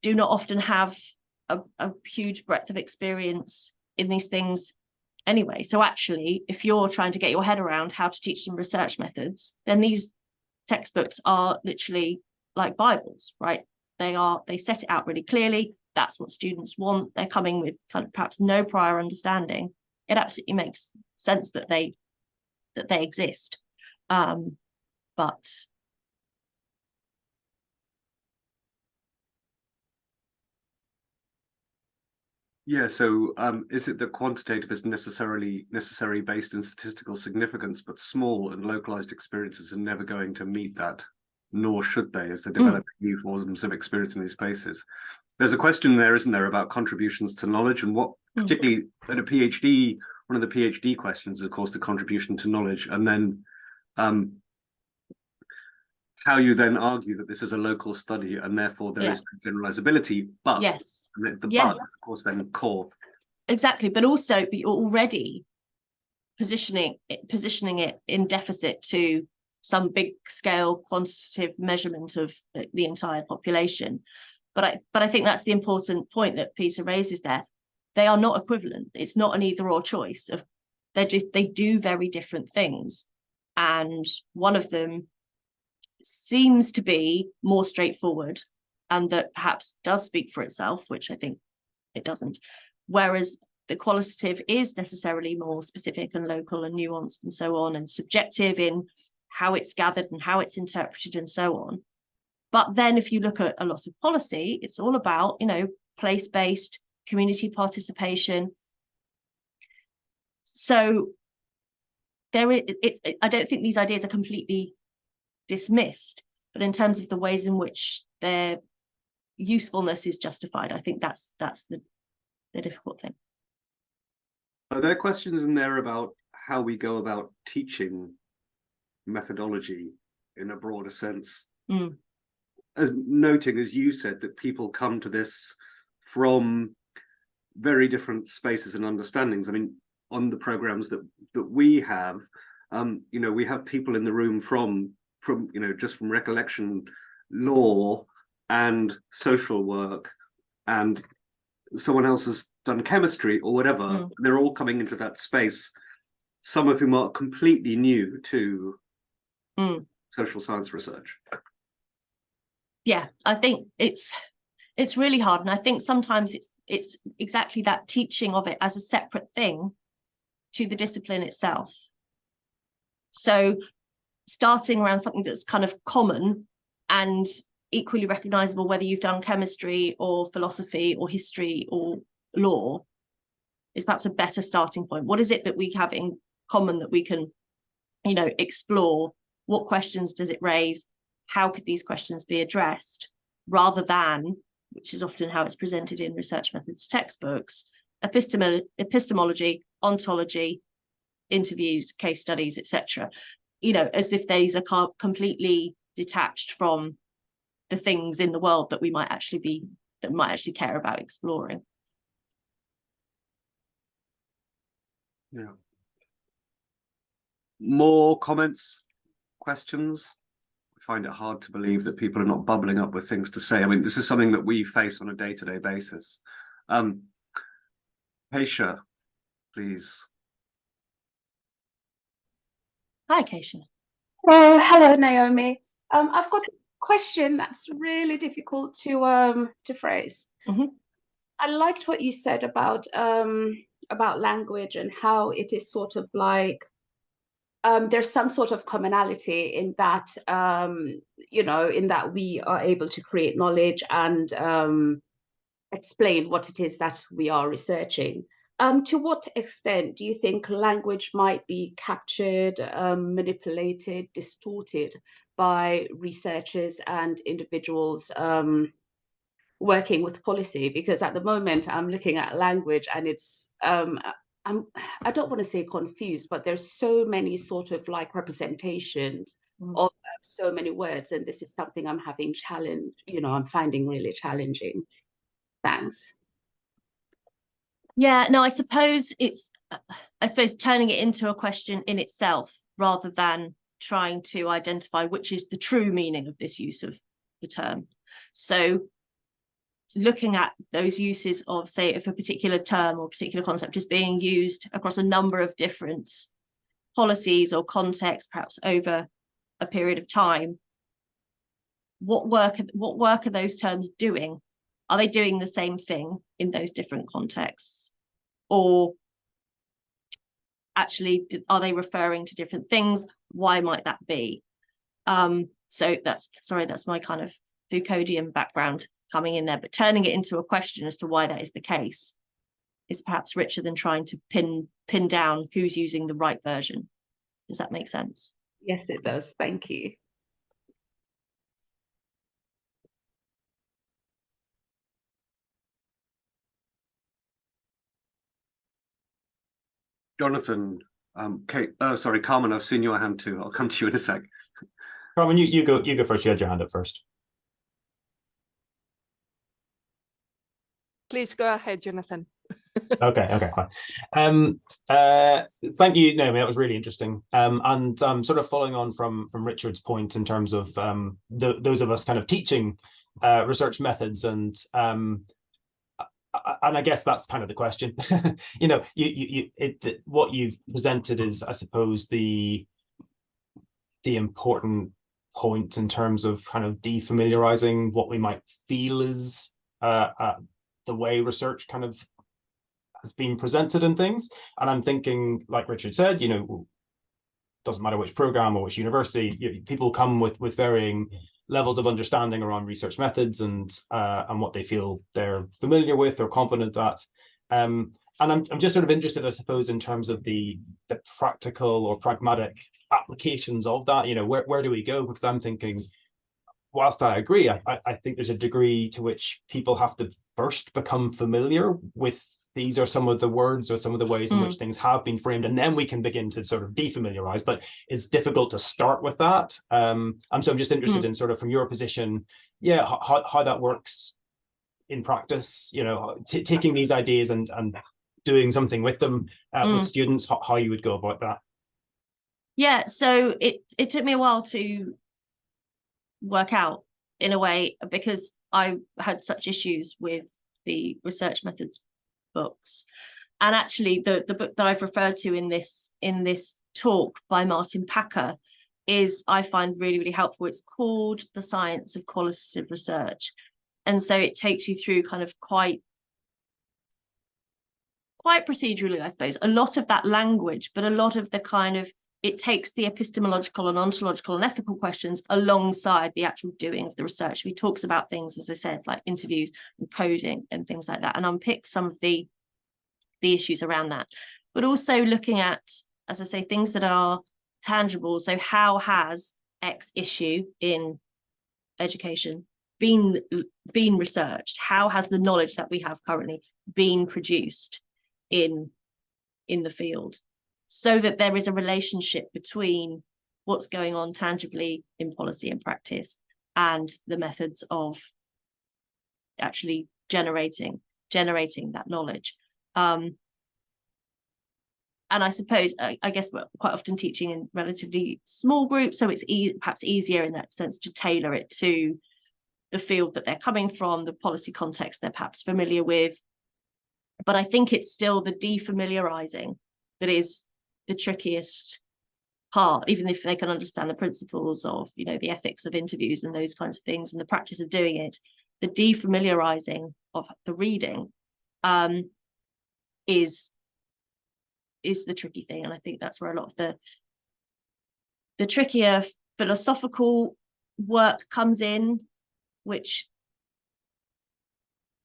do not often have a huge breadth of experience in these things anyway. So actually, if you're trying to get your head around how to teach some research methods, then these textbooks are literally like Bibles, right? They set it out really clearly. That's what students want. They're coming with kind of perhaps no prior understanding. It absolutely makes sense that they exist. But yeah, so is it that quantitative is necessary based in statistical significance, but small and localized experiences are never going to meet that, nor should they, as they develop new forms of experience in these spaces? There's a question there, isn't there, about contributions to knowledge, and what particularly at a PhD, one of the PhD questions is, of course, the contribution to knowledge, and then how you then argue that this is a local study and therefore there is generalizability, but yes, but is of course then core. Exactly, but also you're already positioning it in deficit to some big scale quantitative measurement of the entire population. But I think that's the important point that Peter raises there. They are not equivalent. It's not an either or choice. They do very different things. And one of them seems to be more straightforward and that perhaps does speak for itself, which I think it doesn't. Whereas the qualitative is necessarily more specific and local and nuanced and so on, and subjective in how it's gathered and how it's interpreted and so on. But then if you look at a lot of policy, it's all about, place-based community participation. So I don't think these ideas are completely dismissed, but in terms of the ways in which their usefulness is justified, I think that's the difficult thing. Are there questions in there about how we go about teaching methodology in a broader sense? Noting, as you said, that people come to this from very different spaces and understandings. I mean, on the programs that we have, we have people in the room from just from recollection law and social work, and someone else has done chemistry or whatever. They're all coming into that space, some of whom are completely new to social science research. Yeah, I think it's really hard, and I think sometimes it's exactly that teaching of it as a separate thing to the discipline itself. So starting around something that's kind of common and equally recognizable, whether you've done chemistry or philosophy or history or law, is perhaps a better starting point. What is it that we have in common that we can, explore? What questions does it raise? How could these questions be addressed? Rather than, which is often how it's presented in research methods textbooks, epistemology, ontology, interviews, case studies, etc. As if these are completely detached from the things in the world that we might actually care about exploring. Yeah. More comments, questions? I find it hard to believe that people are not bubbling up with things to say. I mean, this is something that we face on a day-to-day basis. Keisha, please. Hi, Keisha. Oh, hello, Naomi. I've got a question that's really difficult to phrase. I liked what you said about language and how it is sort of like there's some sort of commonality in that in that we are able to create knowledge and explain what it is that we are researching. To what extent do you think language might be captured, manipulated, distorted by researchers and individuals working with policy? Because at the moment I'm looking at language and it's I don't want to say confused, but there's so many sort of like representations of so many words, and this is something I'm having I'm finding really challenging. Thanks. Yeah, no, I suppose turning it into a question in itself rather than trying to identify which is the true meaning of this use of the term. So looking at those uses of, say, if a particular term or particular concept is being used across a number of different policies or contexts, perhaps over a period of time, what work are those terms doing? Are they doing the same thing in those different contexts? Or actually, are they referring to different things? Why might that be? So that's my kind of Foucauldian background coming in there, but turning it into a question as to why that is the case is perhaps richer than trying to pin down who's using the right version. Does that make sense? Yes, it does. Thank you. Jonathan, sorry, Carmen, I've seen your hand too. I'll come to you in a sec. Carmen, you go first. You had your hand up first. Please go ahead, Jonathan. Okay, fine. Thank you, Naomi. That was really interesting. And sort of following on from Richard's point in terms of those of us kind of teaching research methods, and I guess that's kind of the question. You know, what you've presented is, I suppose, the important point in terms of kind of defamiliarizing what we might feel is the way research kind of has been presented and things. And I'm thinking, like Richard said, you know, doesn't matter which program or which university, people come with varying levels of understanding around research methods and what they feel they're familiar with or competent at. And I'm just sort of interested, I suppose, in terms of the practical or pragmatic applications of that. You know, where do we go? Because I'm thinking, whilst I agree, I think there's a degree to which people have to first become familiar with these are some of the words or some of the ways in which things have been framed, and then we can begin to sort of defamiliarize. But it's difficult to start with that. And so I'm just interested in sort of from your position, how that works in practice, you know, taking these ideas and doing something with them with students, how you would go about that. Yeah, so it took me a while to work out, in a way, because I had such issues with the research methods books. And actually the book that I've referred to in this talk by Martin Packer is, I find, really, really helpful. It's called The Science of Qualitative Research. And so it takes you through kind of quite procedurally, I suppose, a lot of that language, but a lot of the kind of, it takes the epistemological and ontological and ethical questions alongside the actual doing of the research. He talks about things, as I said, like interviews and coding and things like that, and unpick some of the issues around that, but also looking at, as I say, things that are tangible. So how has X issue in education been researched? How has the knowledge that we have currently been produced in the field, so that there is a relationship between what's going on tangibly in policy and practice and the methods of actually generating that knowledge. And I suppose, I guess we're quite often teaching in relatively small groups, so it's perhaps easier in that sense to tailor it to the field that they're coming from, the policy context they're perhaps familiar with. But I think it's still the defamiliarizing that is the trickiest part, even if they can understand the principles of, you know, the ethics of interviews and those kinds of things and the practice of doing it. The defamiliarizing of the reading is the tricky thing. And I think that's where a lot of the trickier philosophical work comes in, which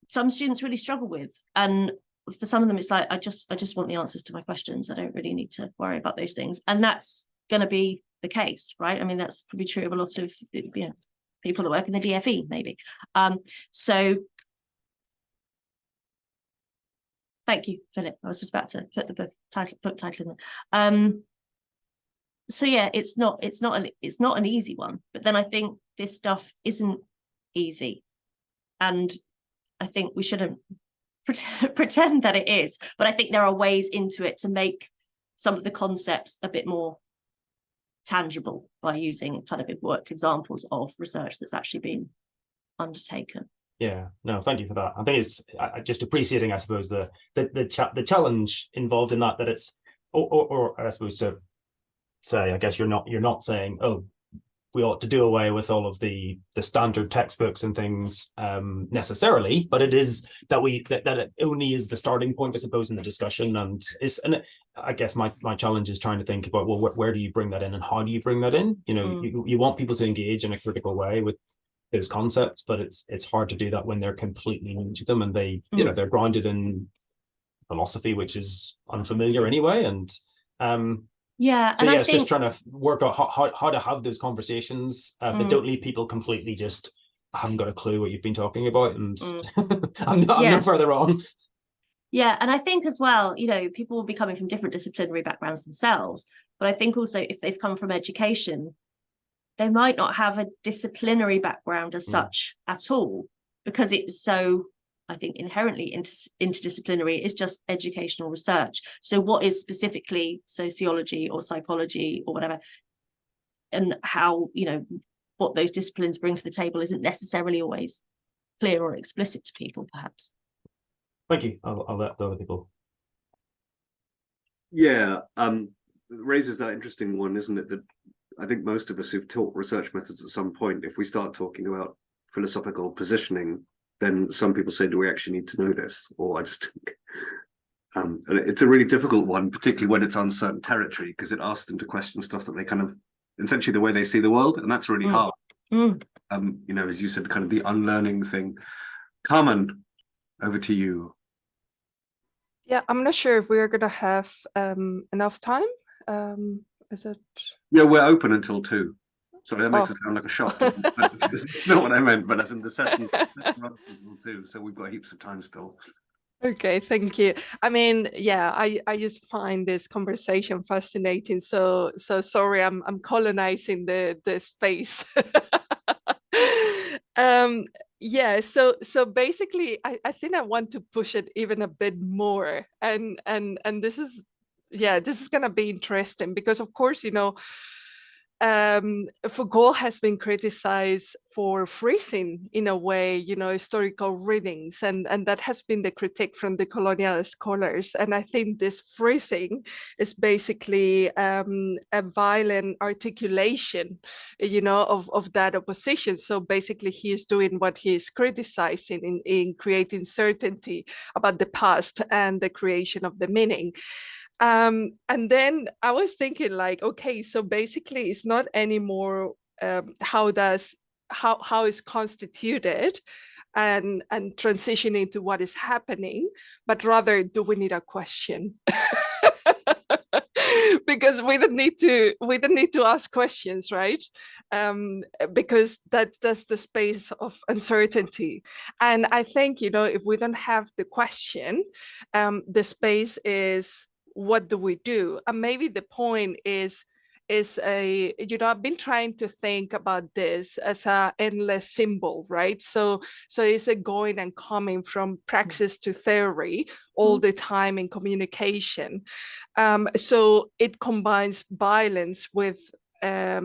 some students really struggle with. And for some of them, it's like, I just want the answers to my questions. I don't really need to worry about those things. And that's going to be the case, right? I mean, that's probably true of a lot of, you know, people that work in the DFE, maybe. So thank you, Philip. I was just about to put the book title in there. So yeah, it's not an easy one. But then I think this stuff isn't easy, and I think we shouldn't pretend that it is. But I think there are ways into it to make some of the concepts a bit more tangible by using kind of worked examples of research that's actually been undertaken. Yeah, no, thank you for that. I think it's just appreciating, I suppose, the challenge involved in that it's, or I suppose to say, I guess you're not saying, oh, we ought to do away with all of the standard textbooks and things necessarily, but it is that it only is the starting point, I suppose, in the discussion. And I guess my challenge is trying to think about, well, where do you bring that in and how do you bring that in? You know, you want people to engage in a critical way with those concepts, but it's hard to do that when they're completely new to them and they, you know, they're grounded in philosophy, which is unfamiliar anyway. And yeah, so and yeah, I it's think, just trying to work out how to have those conversations that don't leave people completely just, I haven't got a clue what you've been talking about, and I'm no further on. Yeah, and I think as well, you know, people will be coming from different disciplinary backgrounds themselves, but I think also if they've come from education, they might not have a disciplinary background as such at all, because it's so I think, inherently interdisciplinary is just educational research. So what is specifically sociology or psychology or whatever, and how, you know, what those disciplines bring to the table isn't necessarily always clear or explicit to people, perhaps. Thank you. I'll let the other people. Yeah, raises that interesting one, isn't it? That I think most of us who've taught research methods at some point, if we start talking about philosophical positioning, then some people say, do we actually need to know this? Or I just think, and it's a really difficult one, particularly when it's uncertain territory, because it asks them to question stuff that they kind of, essentially the way they see the world, and that's really hard. You know, as you said, kind of the unlearning thing. Carmen, over to you. Yeah, I'm not sure if we're going to have enough time. Is it? Yeah, we're open until 2. Sorry, that makes it sound like a shot. It's not what I meant, but as in the session runs until 2, so we've got heaps of time still. Okay, thank you. I mean, yeah, I just find this conversation fascinating. So sorry, I'm colonizing the space. Yeah, so basically I think I want to push it even a bit more, and this is, yeah, this is gonna be interesting because, of course, you know, Foucault has been criticized for freezing, in a way, you know, historical readings, and that has been the critique from the colonial scholars. And I think this freezing is basically a violent articulation, you know, of that opposition. So basically he is doing what he is criticizing in creating certainty about the past and the creation of the meaning. And then I was thinking, like, okay, so basically it's not anymore how is constituted and transitioning to what is happening, but rather, do we need a question? Because we don't need to ask questions, right? Because that's the space of uncertainty. And I think, you know, if we don't have the question, the space is, what do we do? And maybe the point is a, you know, I've been trying to think about this as a endless symbol, right? So it's a going and coming from praxis to theory all the time in communication. So it combines violence with I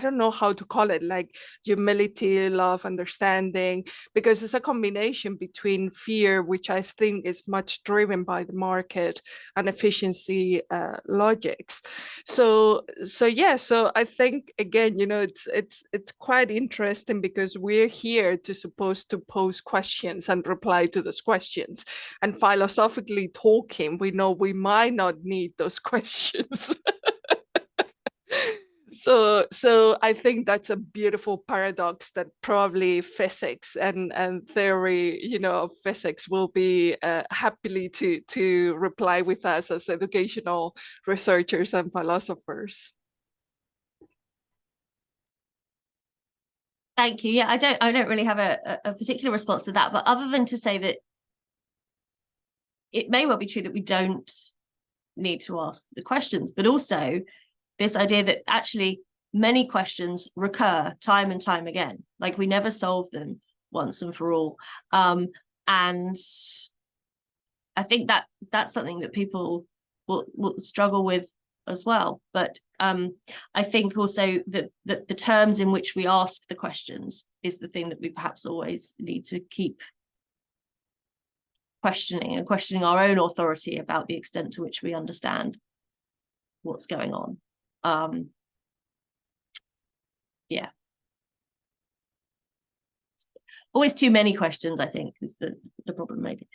don't know how to call it, like humility, love, understanding, because it's a combination between fear, which I think is much driven by the market, and efficiency logics. So yeah, so I think, again, you know, it's quite interesting because we're here to supposed to pose questions and reply to those questions, and philosophically talking, we know we might not need those questions. So I think that's a beautiful paradox that probably physics and theory, you know, of physics will be happily to reply with us as educational researchers and philosophers. Thank you. Yeah, I don't really have a particular response to that, but other than to say that it may well be true that we don't need to ask the questions, but also this idea that actually many questions recur time and time again, like we never solve them once and for all. And I think that that's something that people will struggle with as well. But I think also that the terms in which we ask the questions is the thing that we perhaps always need to keep questioning, and questioning our own authority about the extent to which we understand what's going on. Yeah, always too many questions, I think, is the problem, maybe.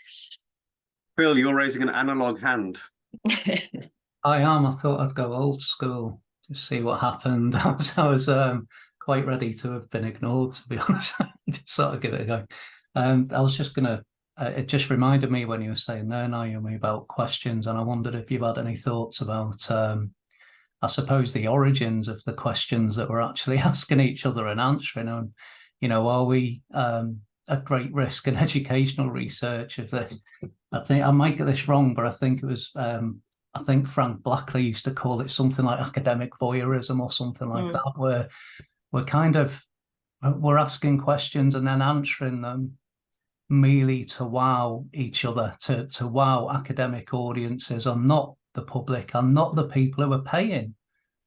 Phil, you're raising an analog hand. I am. I thought I'd go old school to see what happened. I was quite ready to have been ignored, to be honest. Just sort of give it a go. I was just gonna. It just reminded me when you were saying there, Naomi, about questions, and I wondered if you've had any thoughts about, I suppose, the origins of the questions that we're actually asking each other and answering. And, you know, are we at great risk in educational research of this? I think I might get this wrong, but I think it was. I think Frank Blackley used to call it something like academic voyeurism or something like that, where we're asking questions and then answering them merely to wow each other, to wow academic audiences, and not the public, and not the people who are paying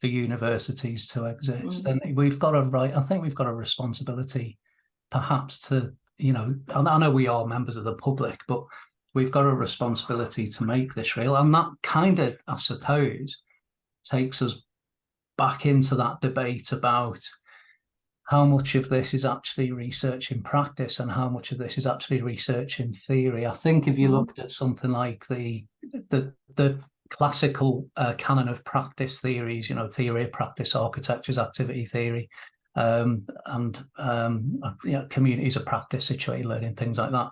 for universities to exist. And we've got I think we've got a responsibility, perhaps, to, you know, I know we are members of the public, but we've got a responsibility to make this real. And that kind of, I suppose, takes us back into that debate about how much of this is actually research in practice and how much of this is actually research in theory. I think if you looked at something like the classical canon of practice theories, you know, theory of practice, architecture's activity theory, and you know, communities of practice, situated learning, things like that.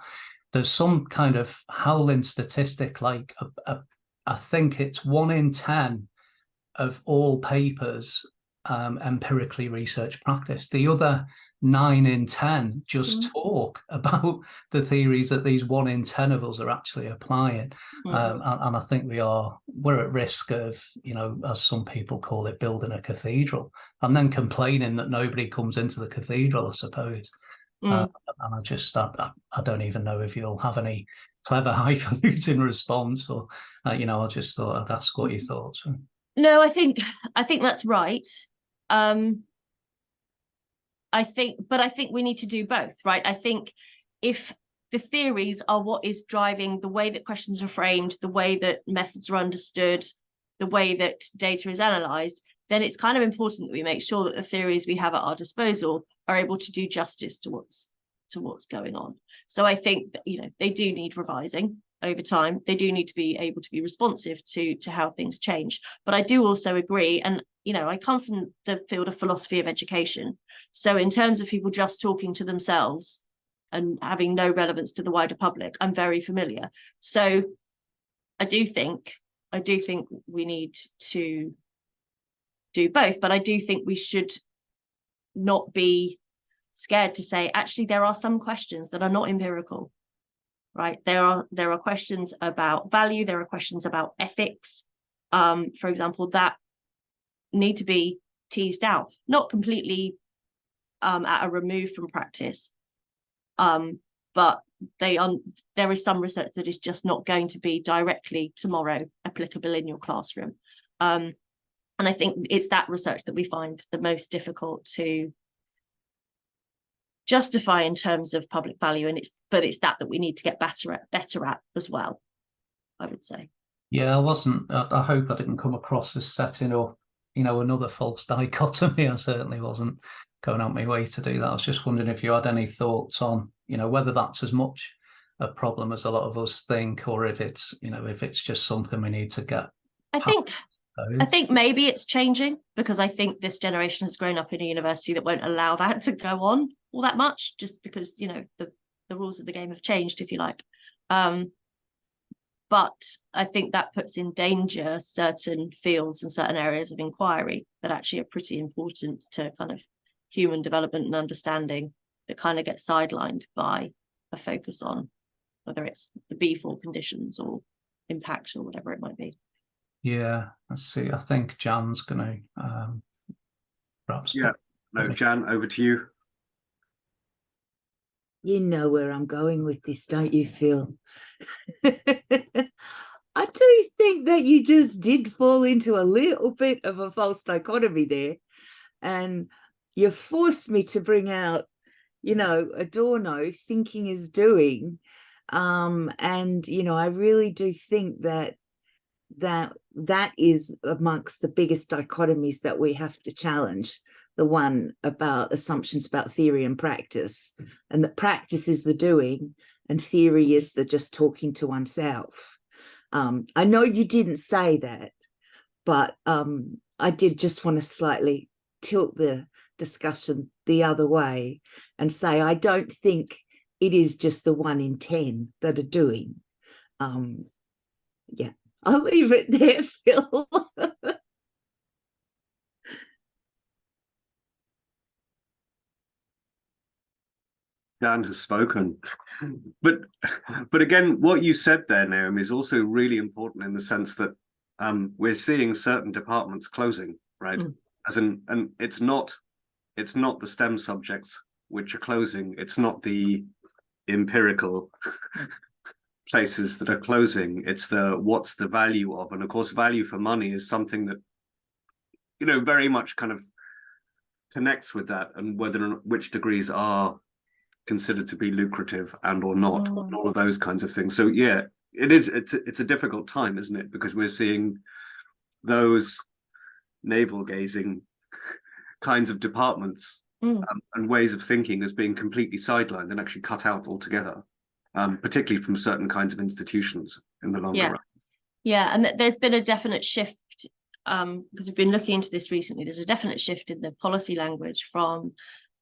There's some kind of howling statistic, like I think it's 1 in 10 of all papers empirically research practice. The other 9 in 10 just talk about the theories that these 1 in 10 of us are actually applying. And I think we're at risk of, you know, as some people call it, building a cathedral and then complaining that nobody comes into the cathedral, I suppose. And I don't even know if you'll have any clever highfalutin response, or you know, I just thought I'd ask what your thoughts were. No, I think that's right. I think we need to do both, right? I think if the theories are what is driving the way that questions are framed, the way that methods are understood, the way that data is analysed, then it's kind of important that we make sure that the theories we have at our disposal are able to do justice to what's going on. So I think that, you know, they do need revising over time. They do need to be able to be responsive to how things change. But I do also agree, and you know, I come from the field of philosophy of education. So in terms of people just talking to themselves and having no relevance to the wider public, I'm very familiar. So I do think we need to do both, but I do think we should not be scared to say, actually, there are some questions that are not empirical, right? There are questions about value, there are questions about ethics, for example, that need to be teased out, not completely at a remove from practice, but there is some research that is just not going to be directly tomorrow applicable in your classroom. And I think it's that research that we find the most difficult to justify in terms of public value, and it's that we need to get better at as well, I would say. Yeah, I hope I didn't come across as setting up, you know, another false dichotomy. I certainly wasn't going out my way to do that. I was just wondering if you had any thoughts on, you know, whether that's as much a problem as a lot of us think, or if it's, you know, if it's just something we need to get. I think maybe it's changing, because I think this generation has grown up in a university that won't allow that to go on all that much, just because, you know, the rules of the game have changed, if you like. But I think that puts in danger certain fields and certain areas of inquiry that actually are pretty important to kind of human development and understanding, that kind of get sidelined by a focus on whether it's the B4 conditions or impact or whatever it might be. Yeah, let's see. I think Jan's going to perhaps. Yeah, no, Jan, over to you. You know where I'm going with this, don't you, Phil? I do think that you just did fall into a little bit of a false dichotomy there. And you forced me to bring out, you know, Adorno, thinking is doing. And, you know, I really do think that is amongst the biggest dichotomies that we have to challenge, the one about assumptions about theory and practice, and that practice is the doing and theory is the just talking to oneself. I know you didn't say that, but I did just want to slightly tilt the discussion the other way and say I don't think it is just the 1 in 10 that are doing. Yeah, I'll leave it there, Phil. Jan has spoken. But again, what you said there, Naomi, is also really important in the sense that we're seeing certain departments closing, right? And it's not the STEM subjects which are closing. It's not the empirical places that are closing. It's the what's the value of, and of course value for money is something that, you know, very much kind of connects with that, and whether or not which degrees are considered to be lucrative and or not, and all of those kinds of things. So yeah, it's a difficult time, isn't it? Because we're seeing those navel gazing kinds of departments and ways of thinking as being completely sidelined and actually cut out altogether, particularly from certain kinds of institutions in the longer run. Yeah, and there's been a definite shift, because we've been looking into this recently. There's a definite shift in the policy language from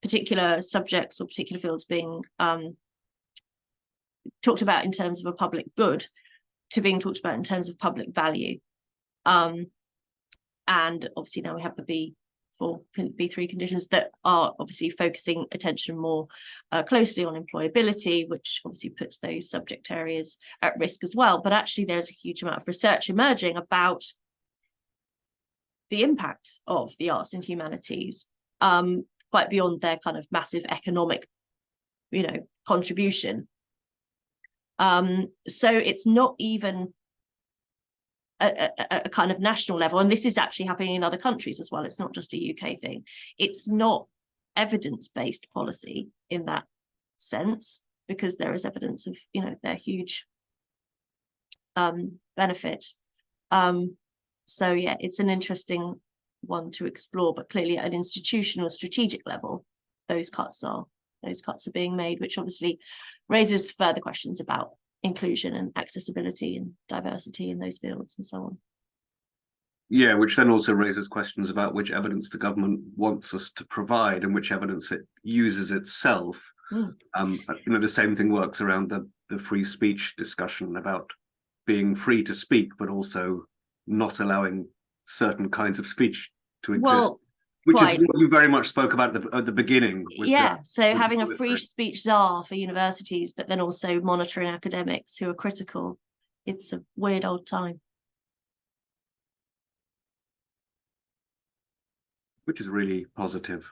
particular subjects or particular fields being talked about in terms of a public good to being talked about in terms of public value. And obviously now we have the B3 conditions that are obviously focusing attention more closely on employability, which obviously puts those subject areas at risk as well. But actually there's a huge amount of research emerging about the impact of the arts and humanities, quite beyond their kind of massive economic, you know, contribution. So it's not even a kind of national level, and this is actually happening in other countries as well. It's not just a UK thing. It's not evidence-based policy in that sense, because there is evidence of, you know, their huge benefit. So yeah, it's an interesting one to explore, but clearly at an institutional strategic level, those cuts are being made, which obviously raises further questions about inclusion and accessibility and diversity in those fields and so on. Yeah, which then also raises questions about which evidence the government wants us to provide and which evidence it uses itself. You know, the same thing works around the free speech discussion about being free to speak, but also not allowing certain kinds of speech to exist. Well, which is what you very much spoke about at the beginning. So having a free speech czar for universities, but then also monitoring academics who are critical. It's a weird old time. Which is really positive.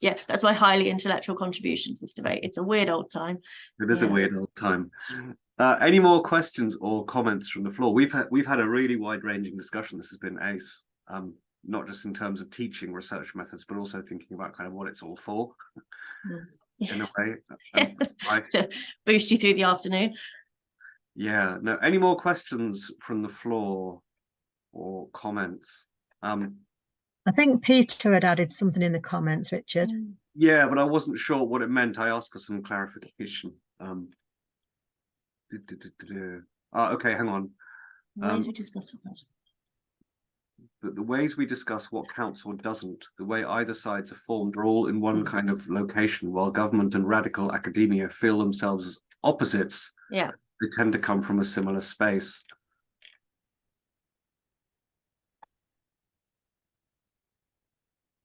Yeah, that's my highly intellectual contribution to this debate. It's a weird old time. It is a weird old time. Any more questions or comments from the floor? We've had a really wide-ranging discussion. This has been ace. Not just in terms of teaching research methods, but also thinking about kind of what it's all for, in a way. To boost you through the afternoon. Yeah. No. Any more questions from the floor or comments? I think Peter had added something in the comments, Richard. Yeah, but I wasn't sure what it meant. I asked for some clarification. Okay, hang on. Ways we discuss the ways we discuss what counts or doesn't, the way either sides are formed are all in one kind of location, while government and radical academia feel themselves as opposites. Yeah. They tend to come from a similar space.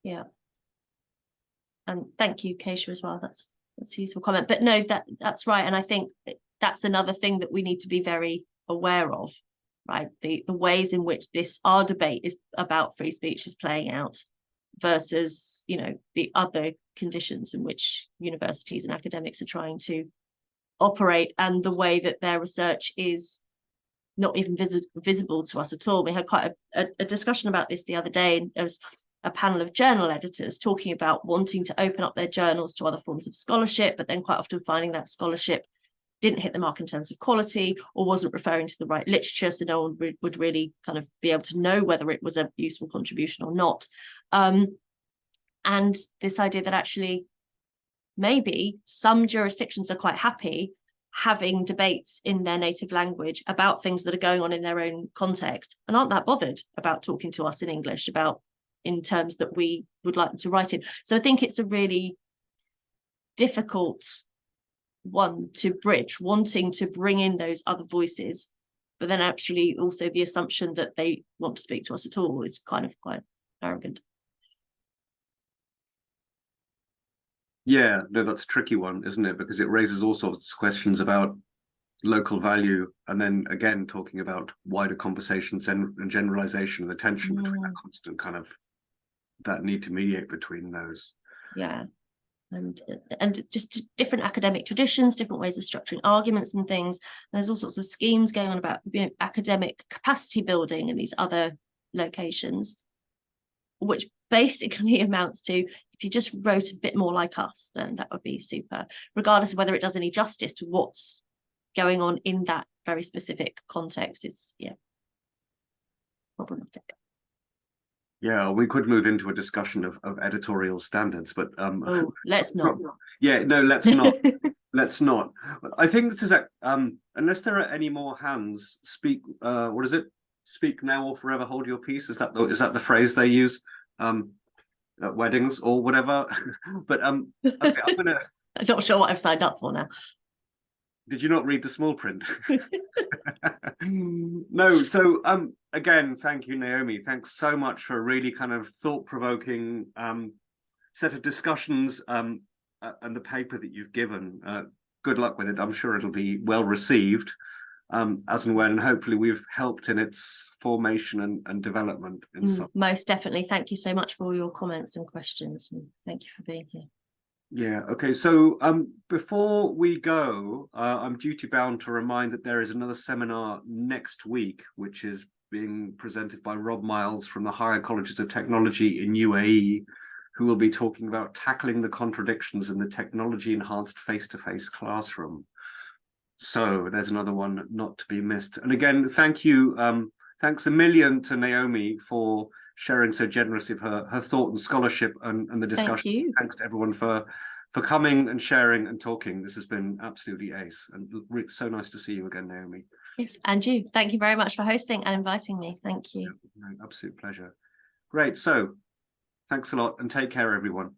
Yeah. And thank you, Keisha, as well. That's a useful comment. But no, that's right. And I think that's another thing that we need to be very aware of, right? The ways in which our debate is about free speech is playing out versus, you know, the other conditions in which universities and academics are trying to operate, and the way that their research is not even visible to us at all. We had quite a discussion about this the other day, and there was a panel of journal editors talking about wanting to open up their journals to other forms of scholarship, but then quite often finding that scholarship didn't hit the mark in terms of quality or wasn't referring to the right literature, so no one would really kind of be able to know whether it was a useful contribution or not. And this idea that actually maybe some jurisdictions are quite happy having debates in their native language about things that are going on in their own context and aren't that bothered about talking to us in English about in terms that we would like them to write in. So I think it's a really difficult one to bridge, wanting to bring in those other voices, but then actually also the assumption that they want to speak to us at all is kind of quite arrogant. Yeah, no, that's a tricky one, isn't it? Because it raises all sorts of questions about local value, and then again talking about wider conversations and generalization and the tension between that constant kind of that need to mediate between those. Yeah. and just different academic traditions, different ways of structuring arguments and things. And there's all sorts of schemes going on about, you know, academic capacity building in these other locations, which basically amounts to, if you just wrote a bit more like us, then that would be super, regardless of whether it does any justice to what's going on in that very specific context. It's, yeah, problematic. Yeah, we could move into a discussion of editorial standards, but oh, let's not. Yeah, no, let's not. Let's not. I think this is unless there are any more hands, speak. What is it? Speak now or forever hold your peace. Is that the phrase they use at weddings or whatever? But okay, I'm gonna. I'm not sure what I've signed up for now. Did you not read the small print? No. So again, thank you, Naomi. Thanks so much for a really kind of thought-provoking set of discussions and the paper that you've given. Good luck with it. I'm sure it'll be well received as and when, and hopefully we've helped in its formation and development in some. Most definitely. Thank you so much for all your comments and questions, and thank you for being here. Yeah, okay, so before we go, I'm duty bound to remind that there is another seminar next week, which is being presented by Rob Miles from the Higher Colleges of Technology in UAE, who will be talking about tackling the contradictions in the technology-enhanced face-to-face classroom. So there's another one not to be missed. And again, thank you, thanks a million to Naomi for sharing so generously of her thought and scholarship and the discussion. Thank you. Thanks to everyone for coming and sharing and talking. This has been absolutely ace, and so nice to see you again, Naomi. Yes, and you. Thank you very much for hosting and inviting me. Thank you. Yeah, no, absolute pleasure. Great. So thanks a lot and take care, everyone.